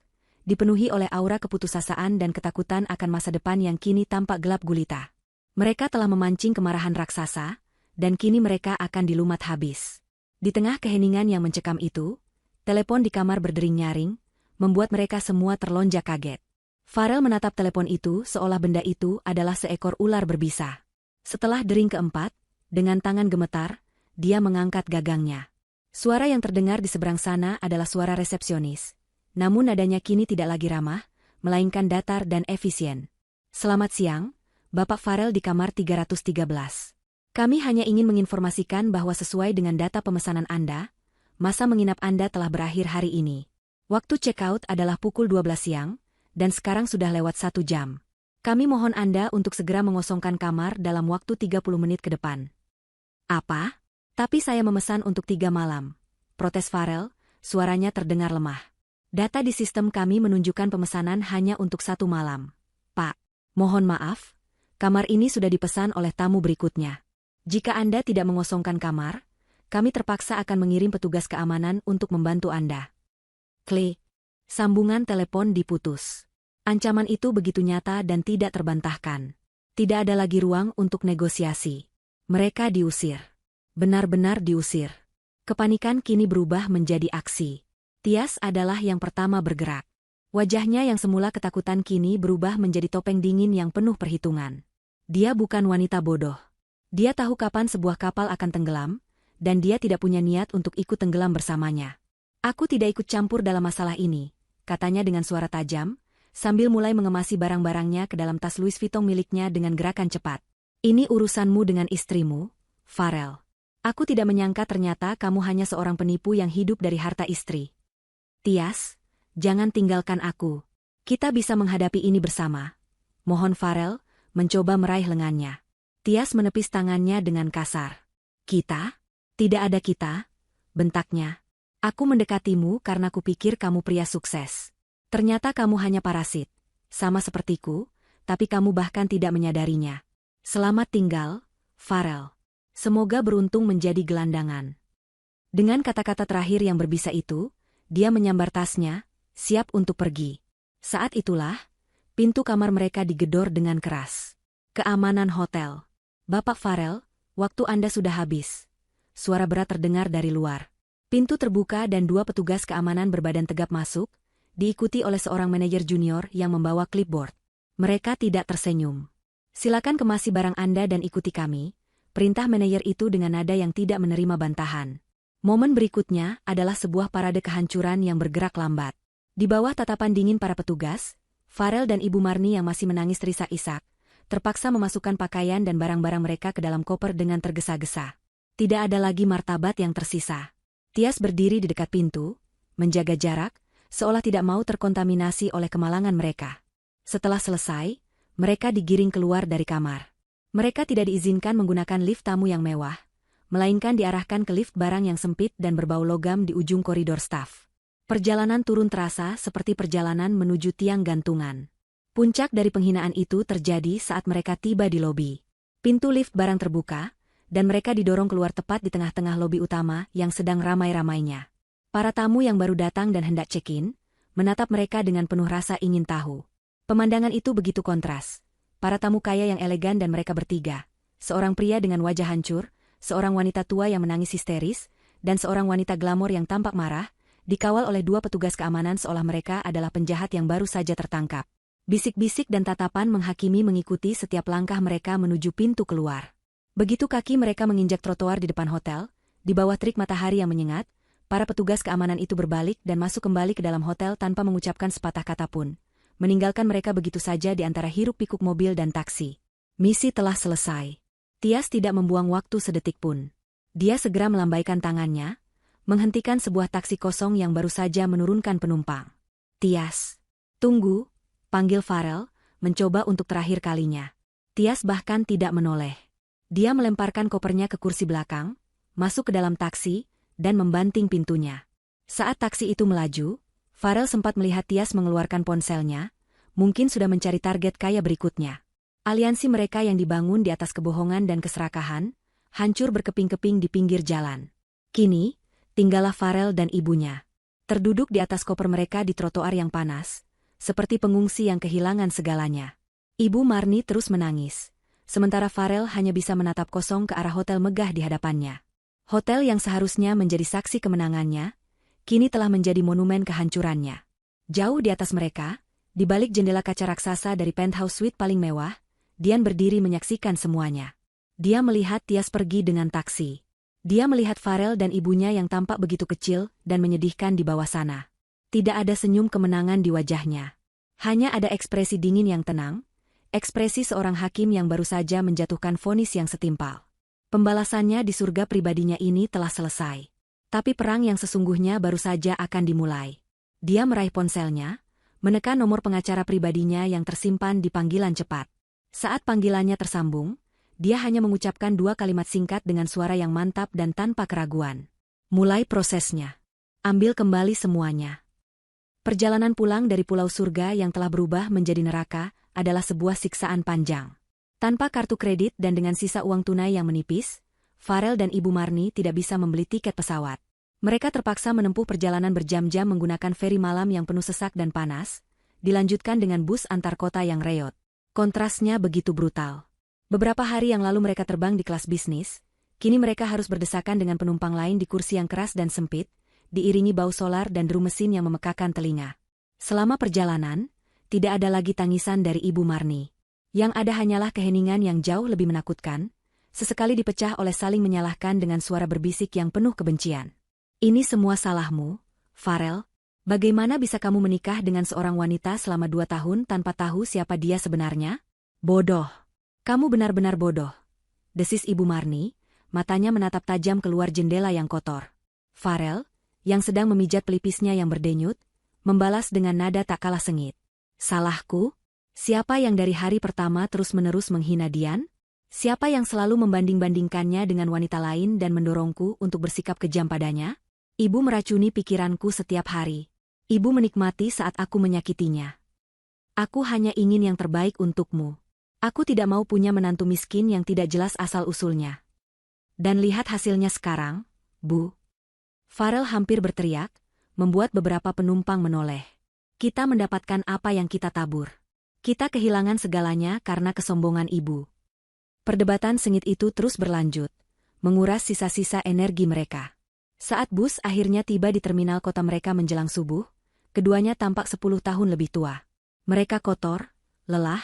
dipenuhi oleh aura keputusasaan dan ketakutan akan masa depan yang kini tampak gelap gulita. Mereka telah memancing kemarahan raksasa, dan kini mereka akan dilumat habis. Di tengah keheningan yang mencekam itu, telepon di kamar berdering nyaring, membuat mereka semua terlonjak kaget. Farel menatap telepon itu seolah benda itu adalah seekor ular berbisa. Setelah dering keempat, dengan tangan gemetar, dia mengangkat gagangnya. Suara yang terdengar di seberang sana adalah suara resepsionis. Namun nadanya kini tidak lagi ramah, melainkan datar dan efisien. Selamat siang, Bapak Farel di kamar 313. Kami hanya ingin menginformasikan bahwa sesuai dengan data pemesanan Anda, masa menginap Anda telah berakhir hari ini. Waktu check-out adalah pukul 12 siang, dan sekarang sudah lewat 1 jam. Kami mohon Anda untuk segera mengosongkan kamar dalam waktu 30 menit ke depan. Apa? Tapi saya memesan untuk 3 malam. Protes Farel, suaranya terdengar lemah. Data di sistem kami menunjukkan pemesanan hanya untuk 1 malam. Pak, mohon maaf, kamar ini sudah dipesan oleh tamu berikutnya. Jika Anda tidak mengosongkan kamar, kami terpaksa akan mengirim petugas keamanan untuk membantu Anda. Klik. Sambungan telepon diputus. Ancaman itu begitu nyata dan tidak terbantahkan. Tidak ada lagi ruang untuk negosiasi. Mereka diusir. Benar-benar diusir. Kepanikan kini berubah menjadi aksi. Tias adalah yang pertama bergerak. Wajahnya yang semula ketakutan kini berubah menjadi topeng dingin yang penuh perhitungan. Dia bukan wanita bodoh. Dia tahu kapan sebuah kapal akan tenggelam, dan dia tidak punya niat untuk ikut tenggelam bersamanya. Aku tidak ikut campur dalam masalah ini, katanya dengan suara tajam, sambil mulai mengemasi barang-barangnya ke dalam tas Louis Vuitton miliknya dengan gerakan cepat. Ini urusanmu dengan istrimu, Farel. Aku tidak menyangka ternyata kamu hanya seorang penipu yang hidup dari harta istri. Tias, jangan tinggalkan aku. Kita bisa menghadapi ini bersama. Mohon Farel, mencoba meraih lengannya. Tias menepis tangannya dengan kasar. Kita? Tidak ada kita, bentaknya. Aku mendekatimu karena kupikir kamu pria sukses. Ternyata kamu hanya parasit. Sama sepertiku, tapi kamu bahkan tidak menyadarinya. Selamat tinggal, Farel. Semoga beruntung menjadi gelandangan. Dengan kata-kata terakhir yang berbisa itu, dia menyambar tasnya, siap untuk pergi. Saat itulah, pintu kamar mereka digedor dengan keras. Keamanan hotel. Bapak Farel, waktu Anda sudah habis. Suara berat terdengar dari luar. Pintu terbuka dan 2 petugas keamanan berbadan tegap masuk, diikuti oleh seorang manajer junior yang membawa clipboard. Mereka tidak tersenyum. Silakan kemasi barang Anda dan ikuti kami, perintah manajer itu dengan nada yang tidak menerima bantahan. Momen berikutnya adalah sebuah parade kehancuran yang bergerak lambat. Di bawah tatapan dingin para petugas, Farel dan Ibu Marni yang masih menangis terisak-isak, terpaksa memasukkan pakaian dan barang-barang mereka ke dalam koper dengan tergesa-gesa. Tidak ada lagi martabat yang tersisa. Tias berdiri di dekat pintu, menjaga jarak, seolah tidak mau terkontaminasi oleh kemalangan mereka. Setelah selesai, mereka digiring keluar dari kamar. Mereka tidak diizinkan menggunakan lift tamu yang mewah, melainkan diarahkan ke lift barang yang sempit dan berbau logam di ujung koridor staf. Perjalanan turun terasa seperti perjalanan menuju tiang gantungan. Puncak dari penghinaan itu terjadi saat mereka tiba di lobi. Pintu lift barang terbuka, dan mereka didorong keluar tepat di tengah-tengah lobi utama yang sedang ramai-ramainya. Para tamu yang baru datang dan hendak check-in, menatap mereka dengan penuh rasa ingin tahu. Pemandangan itu begitu kontras. Para tamu kaya yang elegan dan mereka bertiga. Seorang pria dengan wajah hancur, seorang wanita tua yang menangis histeris, dan seorang wanita glamor yang tampak marah, dikawal oleh 2 petugas keamanan seolah mereka adalah penjahat yang baru saja tertangkap. Bisik-bisik dan tatapan menghakimi mengikuti setiap langkah mereka menuju pintu keluar. Begitu kaki mereka menginjak trotoar di depan hotel, di bawah terik matahari yang menyengat, para petugas keamanan itu berbalik dan masuk kembali ke dalam hotel tanpa mengucapkan sepatah kata pun, meninggalkan mereka begitu saja di antara hiruk-pikuk mobil dan taksi. Misi telah selesai. Tias tidak membuang waktu sedetik pun. Dia segera melambaikan tangannya, menghentikan sebuah taksi kosong yang baru saja menurunkan penumpang. Tias, tunggu. Panggil Farel, mencoba untuk terakhir kalinya. Tias bahkan tidak menoleh. Dia melemparkan kopernya ke kursi belakang, masuk ke dalam taksi, dan membanting pintunya. Saat taksi itu melaju, Farel sempat melihat Tias mengeluarkan ponselnya, mungkin sudah mencari target kaya berikutnya. Aliansi mereka yang dibangun di atas kebohongan dan keserakahan, hancur berkeping-keping di pinggir jalan. Kini, tinggallah Farel dan ibunya. Terduduk di atas koper mereka di trotoar yang panas, seperti pengungsi yang kehilangan segalanya. Ibu Marni terus menangis, sementara Farel hanya bisa menatap kosong ke arah hotel megah di hadapannya. Hotel yang seharusnya menjadi saksi kemenangannya, kini telah menjadi monumen kehancurannya. Jauh di atas mereka, di balik jendela kaca raksasa dari penthouse suite paling mewah, Dian berdiri menyaksikan semuanya. Dia melihat Tias pergi dengan taksi. Dia melihat Farel dan ibunya yang tampak begitu kecil dan menyedihkan di bawah sana. Tidak ada senyum kemenangan di wajahnya. Hanya ada ekspresi dingin yang tenang, ekspresi seorang hakim yang baru saja menjatuhkan vonis yang setimpal. Pembalasannya di surga pribadinya ini telah selesai. Tapi perang yang sesungguhnya baru saja akan dimulai. Dia meraih ponselnya, menekan nomor pengacara pribadinya yang tersimpan di panggilan cepat. Saat panggilannya tersambung, dia hanya mengucapkan 2 kalimat singkat dengan suara yang mantap dan tanpa keraguan. Mulai prosesnya. Ambil kembali semuanya. Perjalanan pulang dari Pulau Surga yang telah berubah menjadi neraka adalah sebuah siksaan panjang. Tanpa kartu kredit dan dengan sisa uang tunai yang menipis, Farel dan Ibu Marni tidak bisa membeli tiket pesawat. Mereka terpaksa menempuh perjalanan berjam-jam menggunakan feri malam yang penuh sesak dan panas, dilanjutkan dengan bus antar kota yang reot. Kontrasnya begitu brutal. Beberapa hari yang lalu mereka terbang di kelas bisnis, kini mereka harus berdesakan dengan penumpang lain di kursi yang keras dan sempit, diiringi bau solar dan deru mesin yang memekakan telinga. Selama perjalanan, tidak ada lagi tangisan dari Ibu Marni. Yang ada hanyalah keheningan yang jauh lebih menakutkan, sesekali dipecah oleh saling menyalahkan dengan suara berbisik yang penuh kebencian. Ini semua salahmu, Farel. Bagaimana bisa kamu menikah dengan seorang wanita selama 2 tahun tanpa tahu siapa dia sebenarnya? Bodoh. Kamu benar-benar bodoh. Desis Ibu Marni, matanya menatap tajam keluar jendela yang kotor. Farel, yang sedang memijat pelipisnya yang berdenyut, membalas dengan nada tak kalah sengit. Salahku? Siapa yang dari hari pertama terus-menerus menghina Dian? Siapa yang selalu membanding-bandingkannya dengan wanita lain dan mendorongku untuk bersikap kejam padanya? Ibu meracuni pikiranku setiap hari. Ibu menikmati saat aku menyakitinya. Aku hanya ingin yang terbaik untukmu. Aku tidak mau punya menantu miskin yang tidak jelas asal-usulnya. Dan lihat hasilnya sekarang, Bu. Farel hampir berteriak, membuat beberapa penumpang menoleh. Kita mendapatkan apa yang kita tabur. Kita kehilangan segalanya karena kesombongan ibu. Perdebatan sengit itu terus berlanjut, menguras sisa-sisa energi mereka. Saat bus akhirnya tiba di terminal kota mereka menjelang subuh, keduanya tampak 10 tahun lebih tua. Mereka kotor, lelah,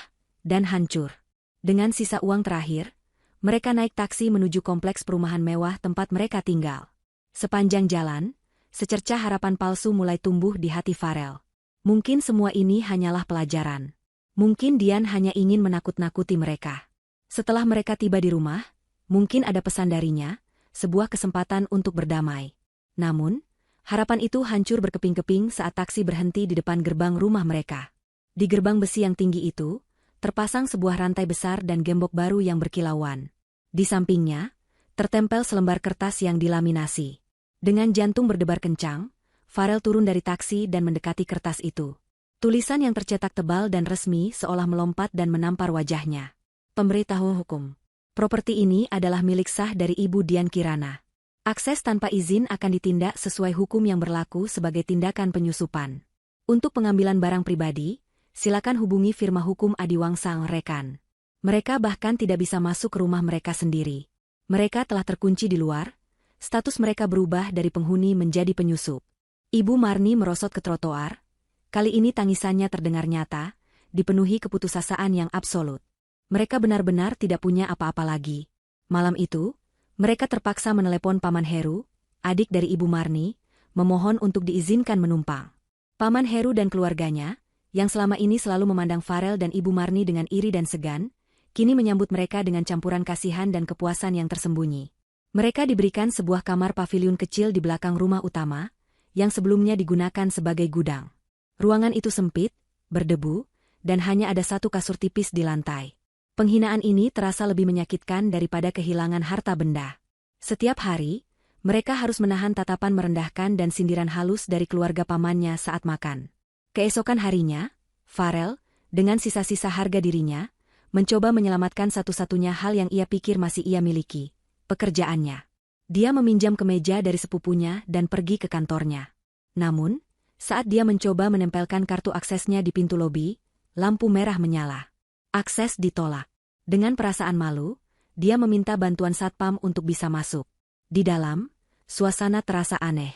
dan hancur. Dengan sisa uang terakhir, mereka naik taksi menuju kompleks perumahan mewah tempat mereka tinggal. Sepanjang jalan, secercah harapan palsu mulai tumbuh di hati Farel. Mungkin semua ini hanyalah pelajaran. Mungkin Dian hanya ingin menakut-nakuti mereka. Setelah mereka tiba di rumah, mungkin ada pesan darinya, sebuah kesempatan untuk berdamai. Namun, harapan itu hancur berkeping-keping saat taksi berhenti di depan gerbang rumah mereka. Di gerbang besi yang tinggi itu, terpasang sebuah rantai besar dan gembok baru yang berkilauan. Di sampingnya, tertempel selembar kertas yang dilaminasi. Dengan jantung berdebar kencang, Farel turun dari taksi dan mendekati kertas itu. Tulisan yang tercetak tebal dan resmi seolah melompat dan menampar wajahnya. Pemberitahuan hukum. Properti ini adalah milik sah dari Ibu Dian Kirana. Akses tanpa izin akan ditindak sesuai hukum yang berlaku sebagai tindakan penyusupan. Untuk pengambilan barang pribadi, silakan hubungi firma hukum Adiwangsa Rekan. Mereka bahkan tidak bisa masuk ke rumah mereka sendiri. Mereka telah terkunci di luar, status mereka berubah dari penghuni menjadi penyusup. Ibu Marni merosot ke trotoar. Kali ini tangisannya terdengar nyata, dipenuhi keputusasaan yang absolut. Mereka benar-benar tidak punya apa-apa lagi. Malam itu, mereka terpaksa menelepon Paman Heru, adik dari Ibu Marni, memohon untuk diizinkan menumpang. Paman Heru dan keluarganya, yang selama ini selalu memandang Farel dan Ibu Marni dengan iri dan segan, kini menyambut mereka dengan campuran kasihan dan kepuasan yang tersembunyi. Mereka diberikan sebuah kamar paviliun kecil di belakang rumah utama, yang sebelumnya digunakan sebagai gudang. Ruangan itu sempit, berdebu, dan hanya ada satu kasur tipis di lantai. Penghinaan ini terasa lebih menyakitkan daripada kehilangan harta benda. Setiap hari, mereka harus menahan tatapan merendahkan dan sindiran halus dari keluarga pamannya saat makan. Keesokan harinya, Farel, dengan sisa-sisa harga dirinya, mencoba menyelamatkan satu-satunya hal yang ia pikir masih ia miliki, pekerjaannya. Dia meminjam kemeja dari sepupunya dan pergi ke kantornya. Namun, saat dia mencoba menempelkan kartu aksesnya di pintu lobi, lampu merah menyala. Akses ditolak. Dengan perasaan malu, dia meminta bantuan satpam untuk bisa masuk. Di dalam, suasana terasa aneh.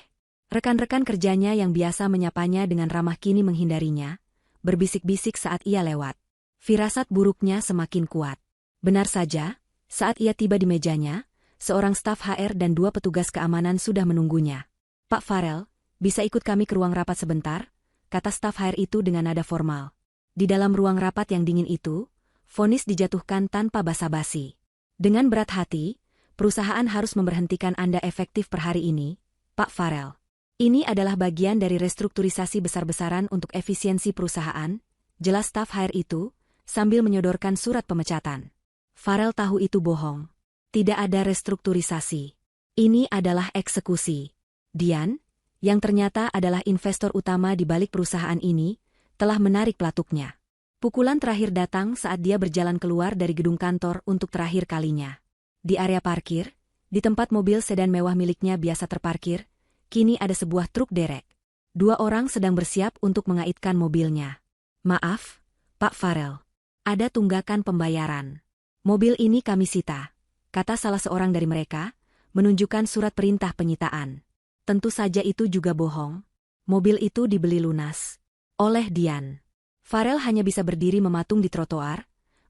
Rekan-rekan kerjanya yang biasa menyapanya dengan ramah kini menghindarinya, berbisik-bisik saat ia lewat. Firasat buruknya semakin kuat. Benar saja, Saat ia tiba di mejanya, seorang staf HR dan 2 petugas keamanan sudah menunggunya. "Pak Farel, bisa ikut kami ke ruang rapat sebentar?" kata staf HR itu dengan nada formal. Di dalam ruang rapat yang dingin itu, vonis dijatuhkan tanpa basa-basi. "Dengan berat hati, perusahaan harus memberhentikan Anda efektif per hari ini, Pak Farel. Ini adalah bagian dari restrukturisasi besar-besaran untuk efisiensi perusahaan," jelas staf HR itu, sambil menyodorkan surat pemecatan. Farel tahu itu bohong. Tidak ada restrukturisasi. Ini adalah eksekusi. Dian, yang ternyata adalah investor utama di balik perusahaan ini, telah menarik pelatuknya. Pukulan terakhir datang saat dia berjalan keluar dari gedung kantor untuk terakhir kalinya. Di area parkir, di tempat mobil sedan mewah miliknya biasa terparkir, kini ada sebuah truk derek. 2 orang sedang bersiap untuk mengaitkan mobilnya. "Maaf, Pak Farel. Ada tunggakan pembayaran. Mobil ini kami sita," kata salah seorang dari mereka, menunjukkan surat perintah penyitaan. Tentu saja itu juga bohong. Mobil itu dibeli lunas oleh Dian. Farel hanya bisa berdiri mematung di trotoar,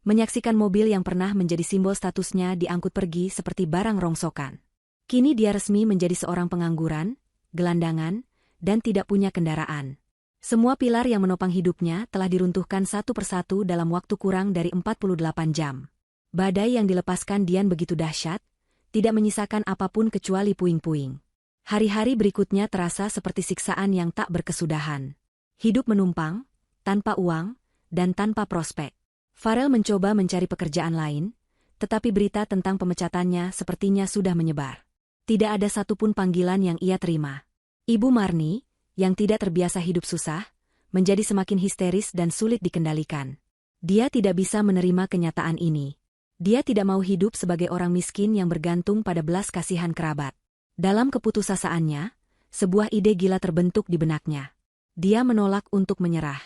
menyaksikan mobil yang pernah menjadi simbol statusnya diangkut pergi seperti barang rongsokan. Kini dia resmi menjadi seorang pengangguran, gelandangan, dan tidak punya kendaraan. Semua pilar yang menopang hidupnya telah diruntuhkan satu persatu dalam waktu kurang dari 48 jam. Badai yang dilepaskan Dian begitu dahsyat, tidak menyisakan apapun kecuali puing-puing. Hari-hari berikutnya terasa seperti siksaan yang tak berkesudahan. Hidup menumpang, tanpa uang, dan tanpa prospek. Farel mencoba mencari pekerjaan lain, tetapi berita tentang pemecatannya sepertinya sudah menyebar. Tidak ada satupun panggilan yang ia terima. Ibu Marni, yang tidak terbiasa hidup susah, menjadi semakin histeris dan sulit dikendalikan. Dia tidak bisa menerima kenyataan ini. Dia tidak mau hidup sebagai orang miskin yang bergantung pada belas kasihan kerabat. Dalam keputusasaannya, sebuah ide gila terbentuk di benaknya. Dia menolak untuk menyerah.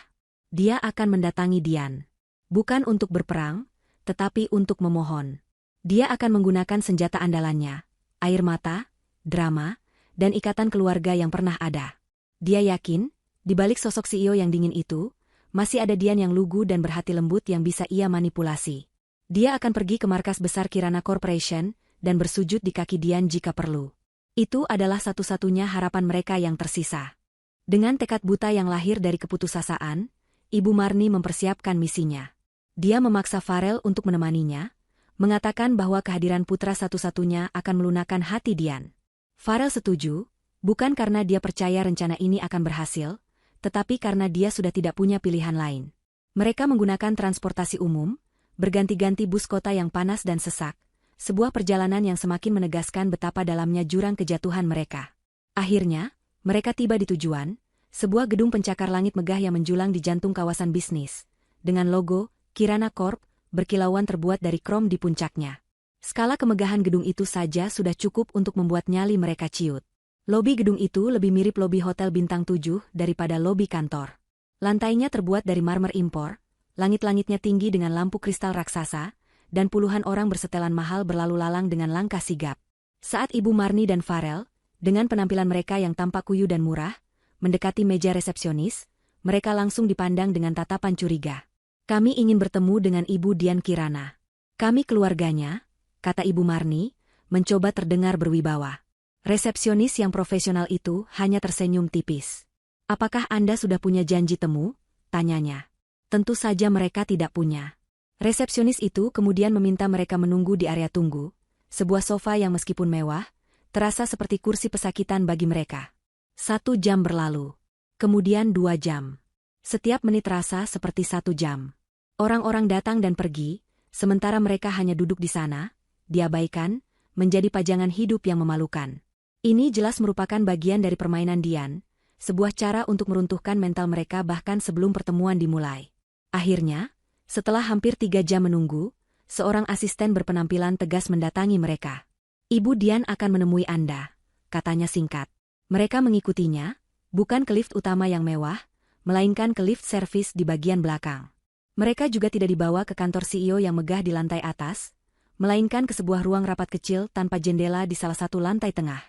Dia akan mendatangi Dian. Bukan untuk berperang, tetapi untuk memohon. Dia akan menggunakan senjata andalannya, air mata, drama, dan ikatan keluarga yang pernah ada. Dia yakin, di balik sosok CEO yang dingin itu, masih ada Dian yang lugu dan berhati lembut yang bisa ia manipulasi. Dia akan pergi ke markas besar Kirana Corporation dan bersujud di kaki Dian jika perlu. Itu adalah satu-satunya harapan mereka yang tersisa. Dengan tekad buta yang lahir dari keputusasaan, Ibu Marni mempersiapkan misinya. Dia memaksa Farel untuk menemaninya, mengatakan bahwa kehadiran putra satu-satunya akan melunakkan hati Dian. Farel setuju, bukan karena dia percaya rencana ini akan berhasil, tetapi karena dia sudah tidak punya pilihan lain. Mereka menggunakan transportasi umum, berganti-ganti bus kota yang panas dan sesak, sebuah perjalanan yang semakin menegaskan betapa dalamnya jurang kejatuhan mereka. Akhirnya, mereka tiba di tujuan, sebuah gedung pencakar langit megah yang menjulang di jantung kawasan bisnis, dengan logo Kirana Corp berkilauan terbuat dari krom di puncaknya. Skala kemegahan gedung itu saja sudah cukup untuk membuat nyali mereka ciut. Lobi gedung itu lebih mirip lobi hotel bintang 7 daripada lobi kantor. Lantainya terbuat dari marmer impor, langit-langitnya tinggi dengan lampu kristal raksasa, dan puluhan orang bersetelan mahal berlalu lalang dengan langkah sigap. Saat Ibu Marni dan Farel, dengan penampilan mereka yang tampak kuyu dan murah, mendekati meja resepsionis, mereka langsung dipandang dengan tatapan curiga. "Kami ingin bertemu dengan Ibu Dian Kirana. Kami keluarganya," kata Ibu Marni, mencoba terdengar berwibawa. Resepsionis yang profesional itu hanya tersenyum tipis. "Apakah Anda sudah punya janji temu?" tanyanya. Tentu saja mereka tidak punya. Resepsionis itu kemudian meminta mereka menunggu di area tunggu, sebuah sofa yang meskipun mewah, terasa seperti kursi pesakitan bagi mereka. 1 jam berlalu. Kemudian 2 jam. Setiap menit terasa seperti 1 jam. Orang-orang datang dan pergi, sementara mereka hanya duduk di sana, diabaikan, menjadi pajangan hidup yang memalukan. Ini jelas merupakan bagian dari permainan Dian, sebuah cara untuk meruntuhkan mental mereka bahkan sebelum pertemuan dimulai. Akhirnya, setelah hampir 3 jam menunggu, seorang asisten berpenampilan tegas mendatangi mereka. "Ibu Dian akan menemui Anda," katanya singkat. Mereka mengikutinya, bukan ke lift utama yang mewah, melainkan ke lift servis di bagian belakang. Mereka juga tidak dibawa ke kantor CEO yang megah di lantai atas, melainkan ke sebuah ruang rapat kecil tanpa jendela di salah satu lantai tengah.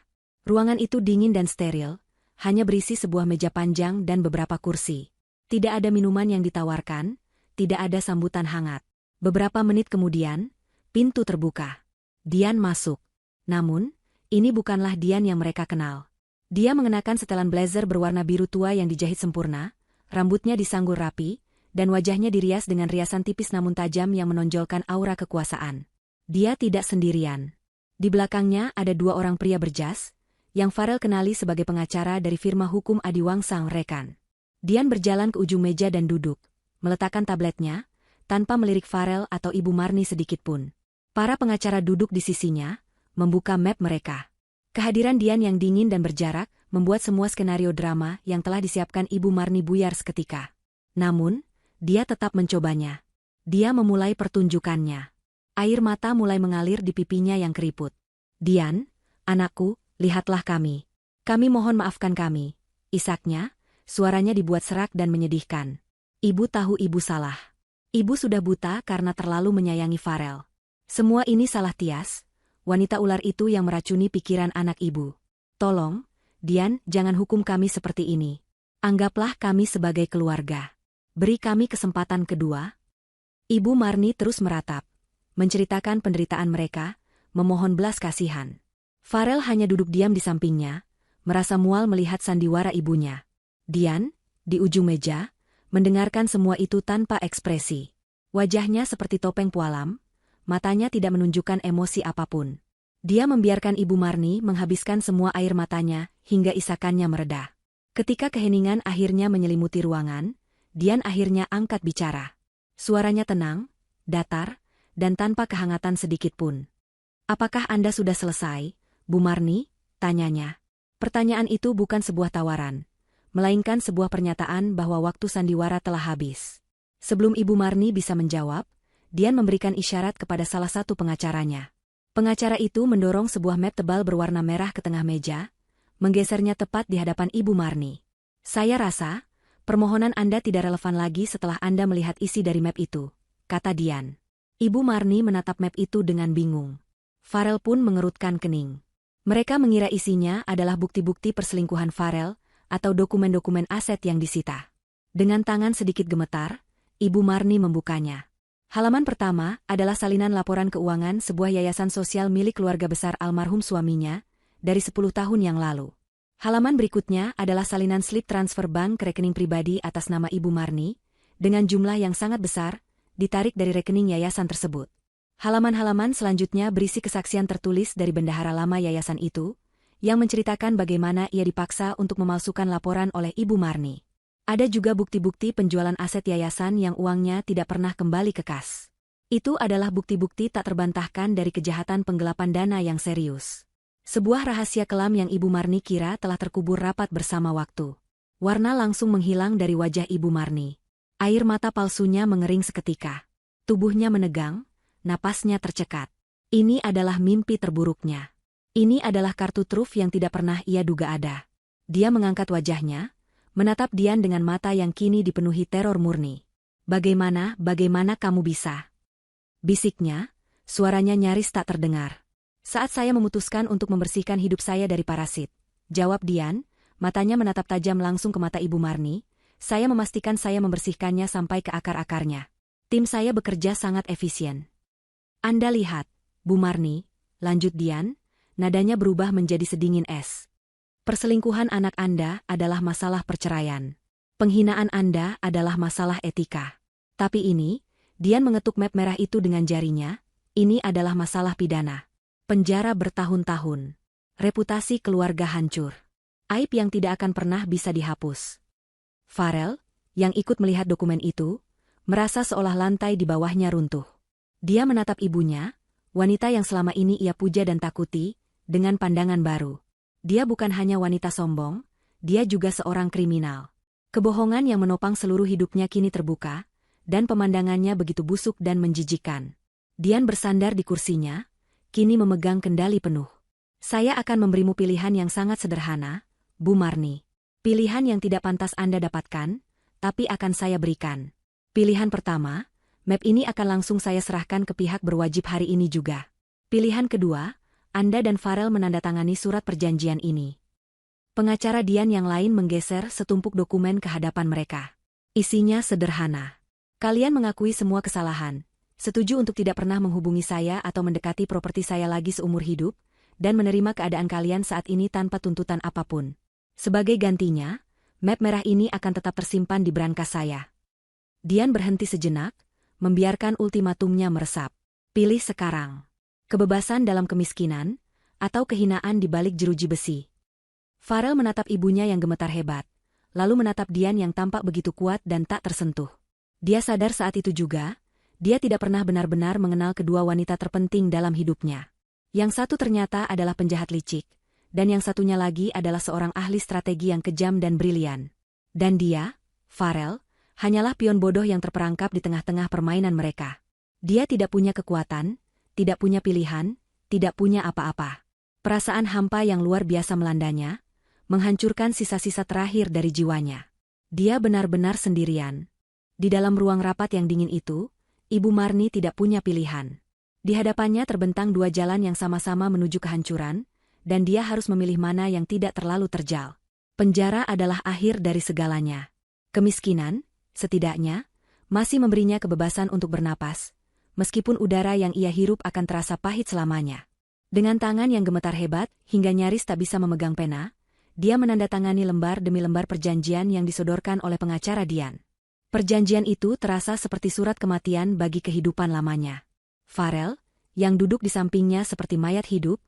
Ruangan itu dingin dan steril, hanya berisi sebuah meja panjang dan beberapa kursi. Tidak ada minuman yang ditawarkan, tidak ada sambutan hangat. Beberapa menit kemudian, Pintu terbuka. Dian masuk. Namun, ini bukanlah Dian yang mereka kenal. Dia mengenakan setelan blazer berwarna biru tua yang dijahit sempurna, rambutnya disanggul rapi, dan wajahnya dirias dengan riasan tipis namun tajam yang menonjolkan aura kekuasaan. Dia tidak sendirian. Di belakangnya ada dua orang pria berjas, yang Farel kenali sebagai pengacara dari firma hukum Adiwangsang Rekan. Dian berjalan ke ujung meja dan duduk, meletakkan tabletnya, tanpa melirik Farel atau Ibu Marni sedikitpun. Para pengacara duduk di sisinya, membuka map mereka. Kehadiran Dian yang dingin dan berjarak membuat semua skenario drama yang telah disiapkan Ibu Marni buyar seketika. Namun, dia tetap mencobanya. Dia memulai pertunjukannya. Air mata mulai mengalir di pipinya yang keriput. Dian, anakku, lihatlah kami. Kami mohon maafkan kami. Isaknya, suaranya dibuat serak dan menyedihkan. Ibu tahu ibu salah. Ibu sudah buta karena terlalu menyayangi Farel. Semua ini salah Tias, wanita ular itu yang meracuni pikiran anak ibu. Tolong, Dian, jangan hukum kami seperti ini. Anggaplah kami sebagai keluarga. Beri kami kesempatan kedua. Ibu Marni terus meratap, menceritakan penderitaan mereka, memohon belas kasihan. Farel hanya duduk diam di sampingnya, merasa mual melihat sandiwara ibunya. Dian, di ujung meja, mendengarkan semua itu tanpa ekspresi. Wajahnya seperti topeng pualam, matanya tidak menunjukkan emosi apapun. Dia membiarkan Ibu Marni menghabiskan semua air matanya hingga isakannya mereda. Ketika keheningan akhirnya menyelimuti ruangan, Dian akhirnya angkat bicara. Suaranya tenang, datar, dan tanpa kehangatan sedikitpun. Apakah Anda sudah selesai, Bu Marni? Tanyanya. Pertanyaan itu bukan sebuah tawaran, melainkan sebuah pernyataan bahwa waktu sandiwara telah habis. Sebelum Ibu Marni bisa menjawab, Dian memberikan isyarat kepada salah satu pengacaranya. Pengacara itu mendorong sebuah map tebal berwarna merah ke tengah meja, menggesernya tepat di hadapan Ibu Marni. Saya rasa, permohonan Anda tidak relevan lagi setelah Anda melihat isi dari map itu, kata Dian. Ibu Marni menatap map itu dengan bingung. Farel pun mengerutkan kening. Mereka mengira isinya adalah bukti-bukti perselingkuhan Farel atau dokumen-dokumen aset yang disita. Dengan tangan sedikit gemetar, Ibu Marni membukanya. Halaman pertama adalah salinan laporan keuangan sebuah yayasan sosial milik keluarga besar almarhum suaminya dari 10 tahun yang lalu. Halaman berikutnya adalah salinan slip transfer bank ke rekening pribadi atas nama Ibu Marni, dengan jumlah yang sangat besar, ditarik dari rekening yayasan tersebut. Halaman-halaman selanjutnya berisi kesaksian tertulis dari bendahara lama yayasan itu, yang menceritakan bagaimana ia dipaksa untuk memalsukan laporan oleh Ibu Marni. Ada juga bukti-bukti penjualan aset yayasan yang uangnya tidak pernah kembali ke kas. Itu adalah bukti-bukti tak terbantahkan dari kejahatan penggelapan dana yang serius. Sebuah rahasia kelam yang Ibu Marni kira telah terkubur rapat bersama waktu. Warna langsung menghilang dari wajah Ibu Marni. Air mata palsunya mengering seketika. Tubuhnya menegang, napasnya tercekat. Ini adalah mimpi terburuknya. Ini adalah kartu truf yang tidak pernah ia duga ada. Dia mengangkat wajahnya, menatap Dian dengan mata yang kini dipenuhi teror murni. Bagaimana kamu bisa? Bisiknya, suaranya nyaris tak terdengar. Saat saya memutuskan untuk membersihkan hidup saya dari parasit, jawab Dian, matanya menatap tajam langsung ke mata Ibu Marni, saya memastikan saya membersihkannya sampai ke akar-akarnya. Tim saya bekerja sangat efisien. Anda lihat, Bu Marni, lanjut Dian, nadanya berubah menjadi sedingin es. Perselingkuhan anak Anda adalah masalah perceraian. Penghinaan Anda adalah masalah etika. Tapi ini, Dian mengetuk map merah itu dengan jarinya, ini adalah masalah pidana. Penjara bertahun-tahun. Reputasi keluarga hancur. Aib yang tidak akan pernah bisa dihapus. Farel, yang ikut melihat dokumen itu, merasa seolah lantai di bawahnya runtuh. Dia menatap ibunya, wanita yang selama ini ia puja dan takuti, dengan pandangan baru. Dia bukan hanya wanita sombong, dia juga seorang kriminal. Kebohongan yang menopang seluruh hidupnya kini terbuka, dan pemandangannya begitu busuk dan menjijikkan. Dian bersandar di kursinya, kini memegang kendali penuh. Saya akan memberimu pilihan yang sangat sederhana, Bu Marni. Pilihan yang tidak pantas Anda dapatkan, tapi akan saya berikan. Pilihan pertama, map ini akan langsung saya serahkan ke pihak berwajib hari ini juga. Pilihan kedua, Anda dan Farel menandatangani surat perjanjian ini. Pengacara Dian yang lain menggeser setumpuk dokumen ke hadapan mereka. Isinya sederhana. Kalian mengakui semua kesalahan, Setuju untuk tidak pernah menghubungi saya atau mendekati properti saya lagi seumur hidup, dan menerima keadaan kalian saat ini tanpa tuntutan apapun. Sebagai gantinya, map merah ini akan tetap tersimpan di brankas saya. Dian berhenti sejenak, membiarkan ultimatumnya meresap. Pilih sekarang. Kebebasan dalam kemiskinan, atau kehinaan di balik jeruji besi. Farel menatap ibunya yang gemetar hebat, lalu menatap Dian yang tampak begitu kuat dan tak tersentuh. Dia sadar saat itu juga, dia tidak pernah benar-benar mengenal kedua wanita terpenting dalam hidupnya. Yang satu ternyata adalah penjahat licik, dan yang satunya lagi adalah seorang ahli strategi yang kejam dan brilian. Dan dia, Farel, hanyalah pion bodoh yang terperangkap di tengah-tengah permainan mereka. Dia tidak punya kekuatan, tidak punya pilihan, tidak punya apa-apa. Perasaan hampa yang luar biasa melandanya, menghancurkan sisa-sisa terakhir dari jiwanya. Dia benar-benar sendirian. Di dalam ruang rapat yang dingin itu, Ibu Marni tidak punya pilihan. Di hadapannya terbentang dua jalan yang sama-sama menuju kehancuran, dan dia harus memilih mana yang tidak terlalu terjal. Penjara adalah akhir dari segalanya. Kemiskinan, setidaknya, masih memberinya kebebasan untuk bernapas, meskipun udara yang ia hirup akan terasa pahit selamanya. Dengan tangan yang gemetar hebat, hingga nyaris tak bisa memegang pena, dia menandatangani lembar demi lembar perjanjian yang disodorkan oleh pengacara Dian. Perjanjian itu terasa seperti surat kematian bagi kehidupan lamanya. Farel, yang duduk di sampingnya seperti mayat hidup,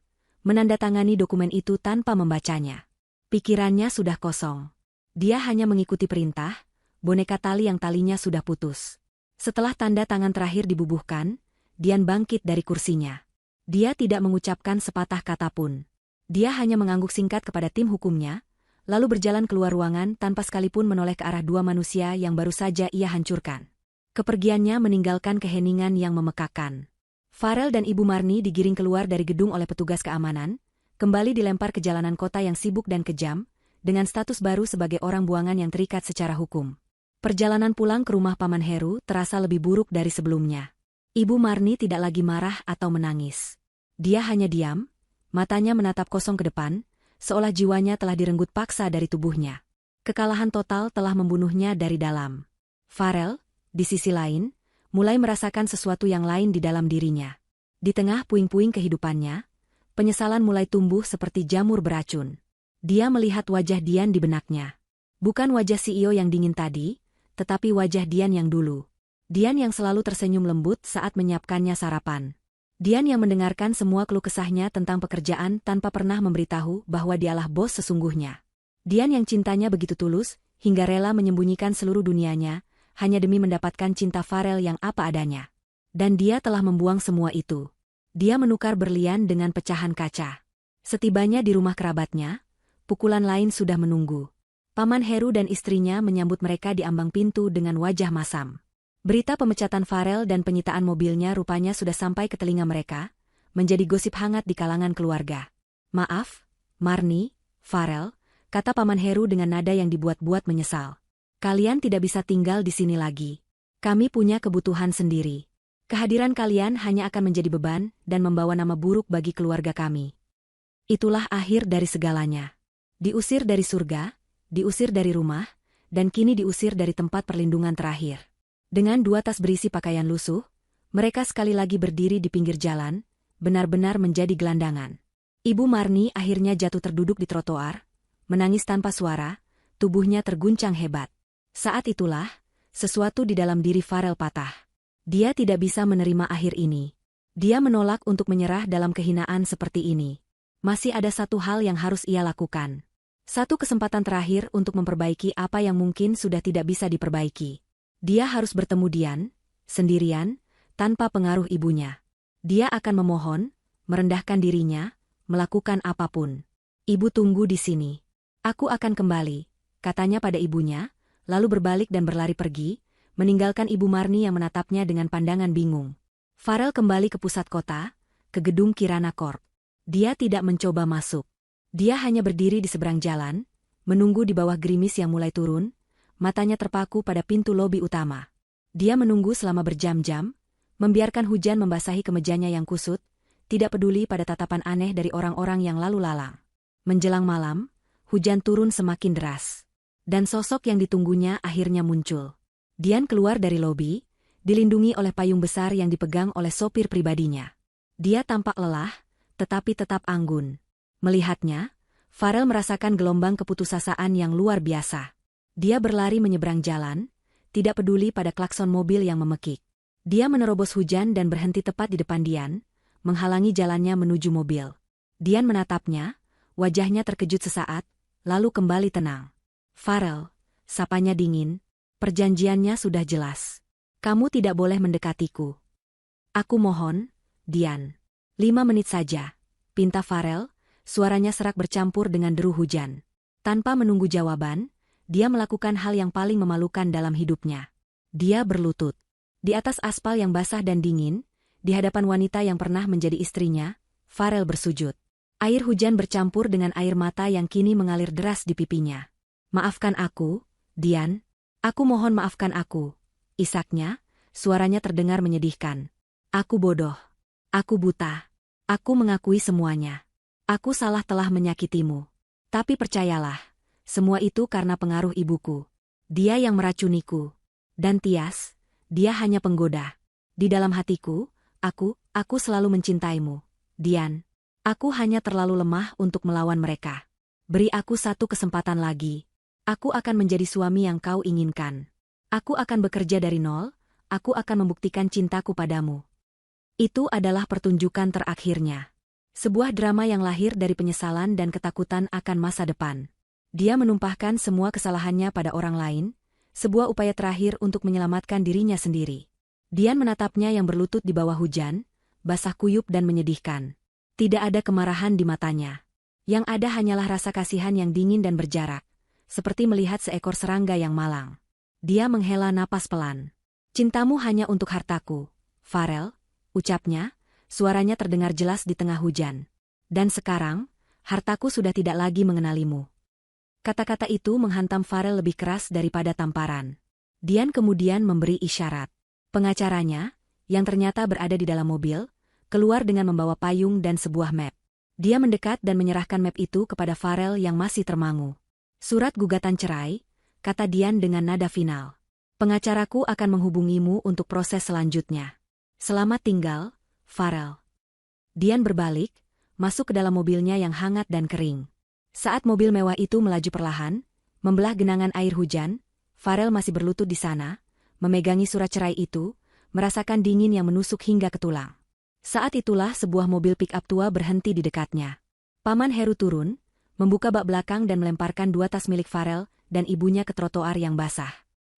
menandatangani dokumen itu tanpa membacanya. Pikirannya sudah kosong. Dia hanya mengikuti perintah, boneka tali yang talinya sudah putus. Setelah tanda tangan terakhir dibubuhkan, Dian bangkit dari kursinya. Dia tidak mengucapkan sepatah kata pun. Dia hanya mengangguk singkat kepada tim hukumnya, lalu berjalan keluar ruangan tanpa sekalipun menoleh ke arah dua manusia yang baru saja ia hancurkan. Kepergiannya meninggalkan keheningan yang memekakan. Farel dan Ibu Marni digiring keluar dari gedung oleh petugas keamanan, kembali dilempar ke jalanan kota yang sibuk dan kejam, dengan status baru sebagai orang buangan yang terikat secara hukum. Perjalanan pulang ke rumah Paman Heru terasa lebih buruk dari sebelumnya. Ibu Marni tidak lagi marah atau menangis. Dia hanya diam, matanya menatap kosong ke depan, seolah jiwanya telah direnggut paksa dari tubuhnya. Kekalahan total telah membunuhnya dari dalam. Farel, di sisi lain, mulai merasakan sesuatu yang lain di dalam dirinya. Di tengah puing-puing kehidupannya, penyesalan mulai tumbuh seperti jamur beracun. Dia melihat wajah Dian di benaknya. Bukan wajah CEO yang dingin tadi, tetapi wajah Dian yang dulu. Dian yang selalu tersenyum lembut saat menyiapkannya sarapan. Dian yang mendengarkan semua keluh kesahnya tentang pekerjaan tanpa pernah memberitahu bahwa dialah bos sesungguhnya. Dian yang cintanya begitu tulus, hingga rela menyembunyikan seluruh dunianya, hanya demi mendapatkan cinta Farel yang apa adanya. Dan dia telah membuang semua itu. Dia menukar berlian dengan pecahan kaca. Setibanya di rumah kerabatnya, pukulan lain sudah menunggu. Paman Heru dan istrinya menyambut mereka di ambang pintu dengan wajah masam. Berita pemecatan Farel dan penyitaan mobilnya rupanya sudah sampai ke telinga mereka, menjadi gosip hangat di kalangan keluarga. "Maaf, Marni, Farel," kata Paman Heru dengan nada yang dibuat-buat menyesal. "Kalian tidak bisa tinggal di sini lagi. Kami punya kebutuhan sendiri. Kehadiran kalian hanya akan menjadi beban dan membawa nama buruk bagi keluarga kami." Itulah akhir dari segalanya. Diusir dari surga, diusir dari rumah, dan kini diusir dari tempat perlindungan terakhir. Dengan dua tas berisi pakaian lusuh, mereka sekali lagi berdiri di pinggir jalan, benar-benar menjadi gelandangan. Ibu Marni akhirnya jatuh terduduk di trotoar, menangis tanpa suara, tubuhnya terguncang hebat. Saat itulah, sesuatu di dalam diri Farel patah. Dia tidak bisa menerima akhir ini. Dia menolak untuk menyerah dalam kehinaan seperti ini. Masih ada satu hal yang harus ia lakukan. Satu kesempatan terakhir untuk memperbaiki apa yang mungkin sudah tidak bisa diperbaiki. Dia harus bertemu Dian, sendirian, tanpa pengaruh ibunya. Dia akan memohon, merendahkan dirinya, melakukan apapun. "Ibu tunggu di sini. Aku akan kembali," katanya pada ibunya, lalu berbalik dan berlari pergi, meninggalkan Ibu Marni yang menatapnya dengan pandangan bingung. Farel kembali ke pusat kota, ke gedung Kirana Corp. Dia tidak mencoba masuk. Dia hanya berdiri di seberang jalan, menunggu di bawah gerimis yang mulai turun, matanya terpaku pada pintu lobi utama. Dia menunggu selama berjam-jam, membiarkan hujan membasahi kemejanya yang kusut, tidak peduli pada tatapan aneh dari orang-orang yang lalu lalang. Menjelang malam, hujan turun semakin deras. Dan sosok yang ditunggunya akhirnya muncul. Dian keluar dari lobi, dilindungi oleh payung besar yang dipegang oleh sopir pribadinya. Dia tampak lelah, tetapi tetap anggun. Melihatnya, Farel merasakan gelombang keputusasaan yang luar biasa. Dia berlari menyeberang jalan, tidak peduli pada klakson mobil yang memekik. Dia menerobos hujan dan berhenti tepat di depan Dian, menghalangi jalannya menuju mobil. Dian menatapnya, wajahnya terkejut sesaat, lalu kembali tenang. Farel, sapanya dingin, perjanjiannya sudah jelas. Kamu tidak boleh mendekatiku. Aku mohon, Dian. 5 menit saja, pinta Farel, suaranya serak bercampur dengan deru hujan. Tanpa menunggu jawaban, dia melakukan hal yang paling memalukan dalam hidupnya. Dia berlutut. Di atas aspal yang basah dan dingin, di hadapan wanita yang pernah menjadi istrinya, Farel bersujud. Air hujan bercampur dengan air mata yang kini mengalir deras di pipinya. Maafkan aku, Dian. Aku mohon maafkan aku. Isaknya, suaranya terdengar menyedihkan. Aku bodoh. Aku buta. Aku mengakui semuanya. Aku salah telah menyakitimu. Tapi percayalah, semua itu karena pengaruh ibuku. Dia yang meracuniku. Dan Tias, dia hanya penggoda. Di dalam hatiku, aku selalu mencintaimu. Dian, aku hanya terlalu lemah untuk melawan mereka. Beri aku satu kesempatan lagi. Aku akan menjadi suami yang kau inginkan. Aku akan bekerja dari nol, aku akan membuktikan cintaku padamu. Itu adalah pertunjukan terakhirnya. Sebuah drama yang lahir dari penyesalan dan ketakutan akan masa depan. Dia menumpahkan semua kesalahannya pada orang lain, sebuah upaya terakhir untuk menyelamatkan dirinya sendiri. Dian menatapnya yang berlutut di bawah hujan, basah kuyup dan menyedihkan. Tidak ada kemarahan di matanya. Yang ada hanyalah rasa kasihan yang dingin dan berjarak, seperti melihat seekor serangga yang malang. Dia menghela napas pelan. Cintamu hanya untuk hartaku, Farel, ucapnya, suaranya terdengar jelas di tengah hujan. Dan sekarang, hartaku sudah tidak lagi mengenalimu. Kata-kata itu menghantam Farel lebih keras daripada tamparan. Dian kemudian memberi isyarat. Pengacaranya, yang ternyata berada di dalam mobil, keluar dengan membawa payung dan sebuah map. Dia mendekat dan menyerahkan map itu kepada Farel yang masih termangu. Surat gugatan cerai, kata Dian dengan nada final. Pengacaraku akan menghubungimu untuk proses selanjutnya. Selamat tinggal, Farel. Dian berbalik, masuk ke dalam mobilnya yang hangat dan kering. Saat mobil mewah itu melaju perlahan, membelah genangan air hujan, Farel masih berlutut di sana, memegangi surat cerai itu, merasakan dingin yang menusuk hingga ke tulang. Saat itulah sebuah mobil pick-up tua berhenti di dekatnya. Paman Heru turun, membuka bak belakang dan melemparkan 2 tas milik Farel dan ibunya ke trotoar yang basah.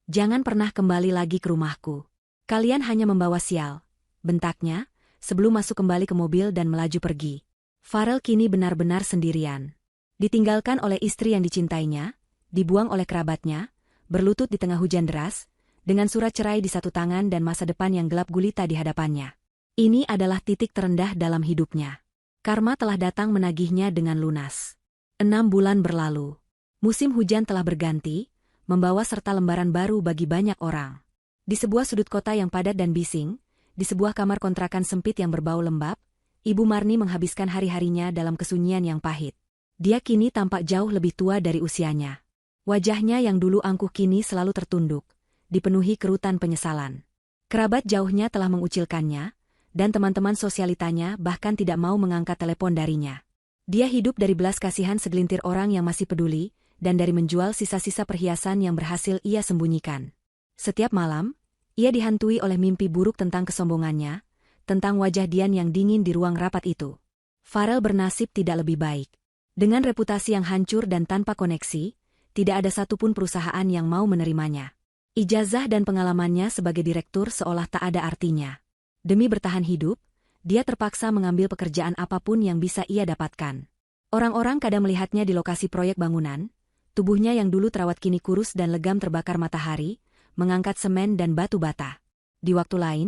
Jangan pernah kembali lagi ke rumahku. Kalian hanya membawa sial, bentaknya, sebelum masuk kembali ke mobil dan melaju pergi. Farel kini benar-benar sendirian. Ditinggalkan oleh istri yang dicintainya, dibuang oleh kerabatnya, berlutut di tengah hujan deras, dengan surat cerai di satu tangan dan masa depan yang gelap gulita di hadapannya. Ini adalah titik terendah dalam hidupnya. Karma telah datang menagihnya dengan lunas. 6 bulan berlalu. Musim hujan telah berganti, membawa serta lembaran baru bagi banyak orang. Di sebuah sudut kota yang padat dan bising, di sebuah kamar kontrakan sempit yang berbau lembab, Ibu Marni menghabiskan hari-harinya dalam kesunyian yang pahit. Dia kini tampak jauh lebih tua dari usianya. Wajahnya yang dulu angkuh kini selalu tertunduk, dipenuhi kerutan penyesalan. Kerabat jauhnya telah mengucilkannya, dan teman-teman sosialitanya bahkan tidak mau mengangkat telepon darinya. Dia hidup dari belas kasihan segelintir orang yang masih peduli, dan dari menjual sisa-sisa perhiasan yang berhasil ia sembunyikan. Setiap malam, ia dihantui oleh mimpi buruk tentang kesombongannya, tentang wajah Dian yang dingin di ruang rapat itu. Farel bernasib tidak lebih baik. Dengan reputasi yang hancur dan tanpa koneksi, tidak ada satupun perusahaan yang mau menerimanya. Ijazah dan pengalamannya sebagai direktur seolah tak ada artinya. Demi bertahan hidup, dia terpaksa mengambil pekerjaan apapun yang bisa ia dapatkan. Orang-orang kadang melihatnya di lokasi proyek bangunan, tubuhnya yang dulu terawat kini kurus dan legam terbakar matahari, mengangkat semen dan batu bata. Di waktu lain,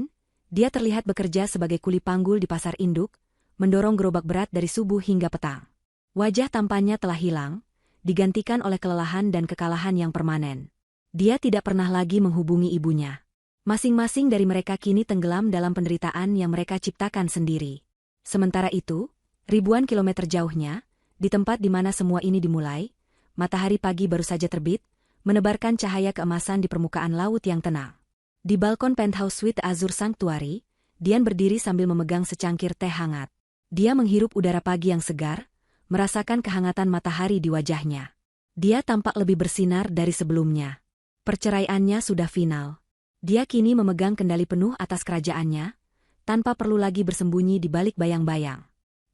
dia terlihat bekerja sebagai kuli panggul di pasar induk, mendorong gerobak berat dari subuh hingga petang. Wajah tampannya telah hilang, digantikan oleh kelelahan dan kekalahan yang permanen. Dia tidak pernah lagi menghubungi ibunya. Masing-masing dari mereka kini tenggelam dalam penderitaan yang mereka ciptakan sendiri. Sementara itu, ribuan kilometer jauhnya, di tempat di mana semua ini dimulai, matahari pagi baru saja terbit, menebarkan cahaya keemasan di permukaan laut yang tenang. Di balkon penthouse suite Azur Sanctuary, Dian berdiri sambil memegang secangkir teh hangat. Dia menghirup udara pagi yang segar, merasakan kehangatan matahari di wajahnya. Dia tampak lebih bersinar dari sebelumnya. Perceraiannya sudah final. Dia kini memegang kendali penuh atas kerajaannya, tanpa perlu lagi bersembunyi di balik bayang-bayang.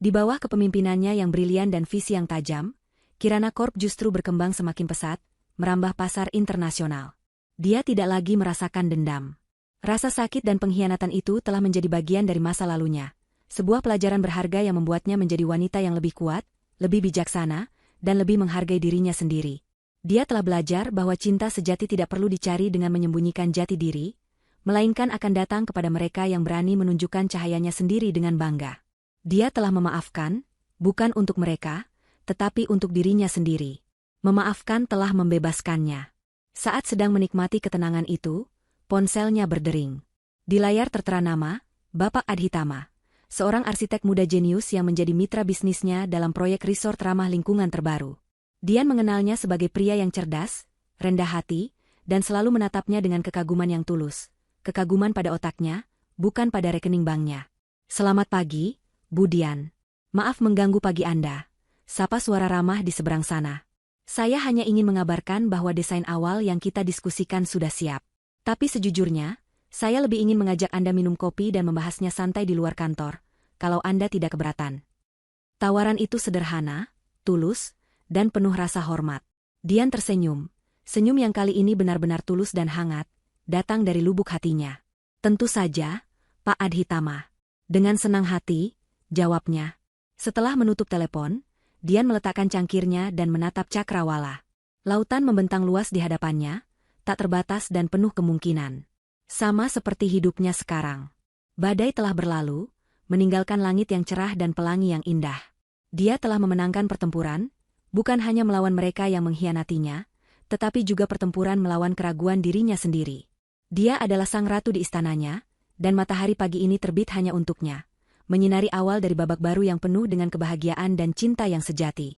Di bawah kepemimpinannya yang brilian dan visi yang tajam, Kirana Corp justru berkembang semakin pesat, merambah pasar internasional. Dia tidak lagi merasakan dendam. Rasa sakit dan pengkhianatan itu telah menjadi bagian dari masa lalunya. Sebuah pelajaran berharga yang membuatnya menjadi wanita yang lebih kuat, lebih bijaksana, dan lebih menghargai dirinya sendiri. Dia telah belajar bahwa cinta sejati tidak perlu dicari dengan menyembunyikan jati diri, melainkan akan datang kepada mereka yang berani menunjukkan cahayanya sendiri dengan bangga. Dia telah memaafkan, bukan untuk mereka, tetapi untuk dirinya sendiri. Memaafkan telah membebaskannya. Saat sedang menikmati ketenangan itu, ponselnya berdering. Di layar tertera nama, Bapak Adhitama, seorang arsitek muda jenius yang menjadi mitra bisnisnya dalam proyek resort ramah lingkungan terbaru. Dian mengenalnya sebagai pria yang cerdas, rendah hati, dan selalu menatapnya dengan kekaguman yang tulus. Kekaguman pada otaknya, bukan pada rekening banknya. Selamat pagi, Bu Dian. Maaf mengganggu pagi Anda. Sapa suara ramah di seberang sana. Saya hanya ingin mengabarkan bahwa desain awal yang kita diskusikan sudah siap. Tapi sejujurnya, saya lebih ingin mengajak Anda minum kopi dan membahasnya santai di luar kantor, kalau Anda tidak keberatan. Tawaran itu sederhana, tulus, dan penuh rasa hormat. Dian tersenyum. Senyum yang kali ini benar-benar tulus dan hangat, datang dari lubuk hatinya. Tentu saja, Pak Adhitama. Dengan senang hati, jawabnya. Setelah menutup telepon, Dian meletakkan cangkirnya dan menatap cakrawala. Lautan membentang luas di hadapannya, tak terbatas dan penuh kemungkinan. Sama seperti hidupnya sekarang. Badai telah berlalu, meninggalkan langit yang cerah dan pelangi yang indah. Dia telah memenangkan pertempuran, bukan hanya melawan mereka yang mengkhianatinya, tetapi juga pertempuran melawan keraguan dirinya sendiri. Dia adalah sang ratu di istananya, dan matahari pagi ini terbit hanya untuknya, menyinari awal dari babak baru yang penuh dengan kebahagiaan dan cinta yang sejati.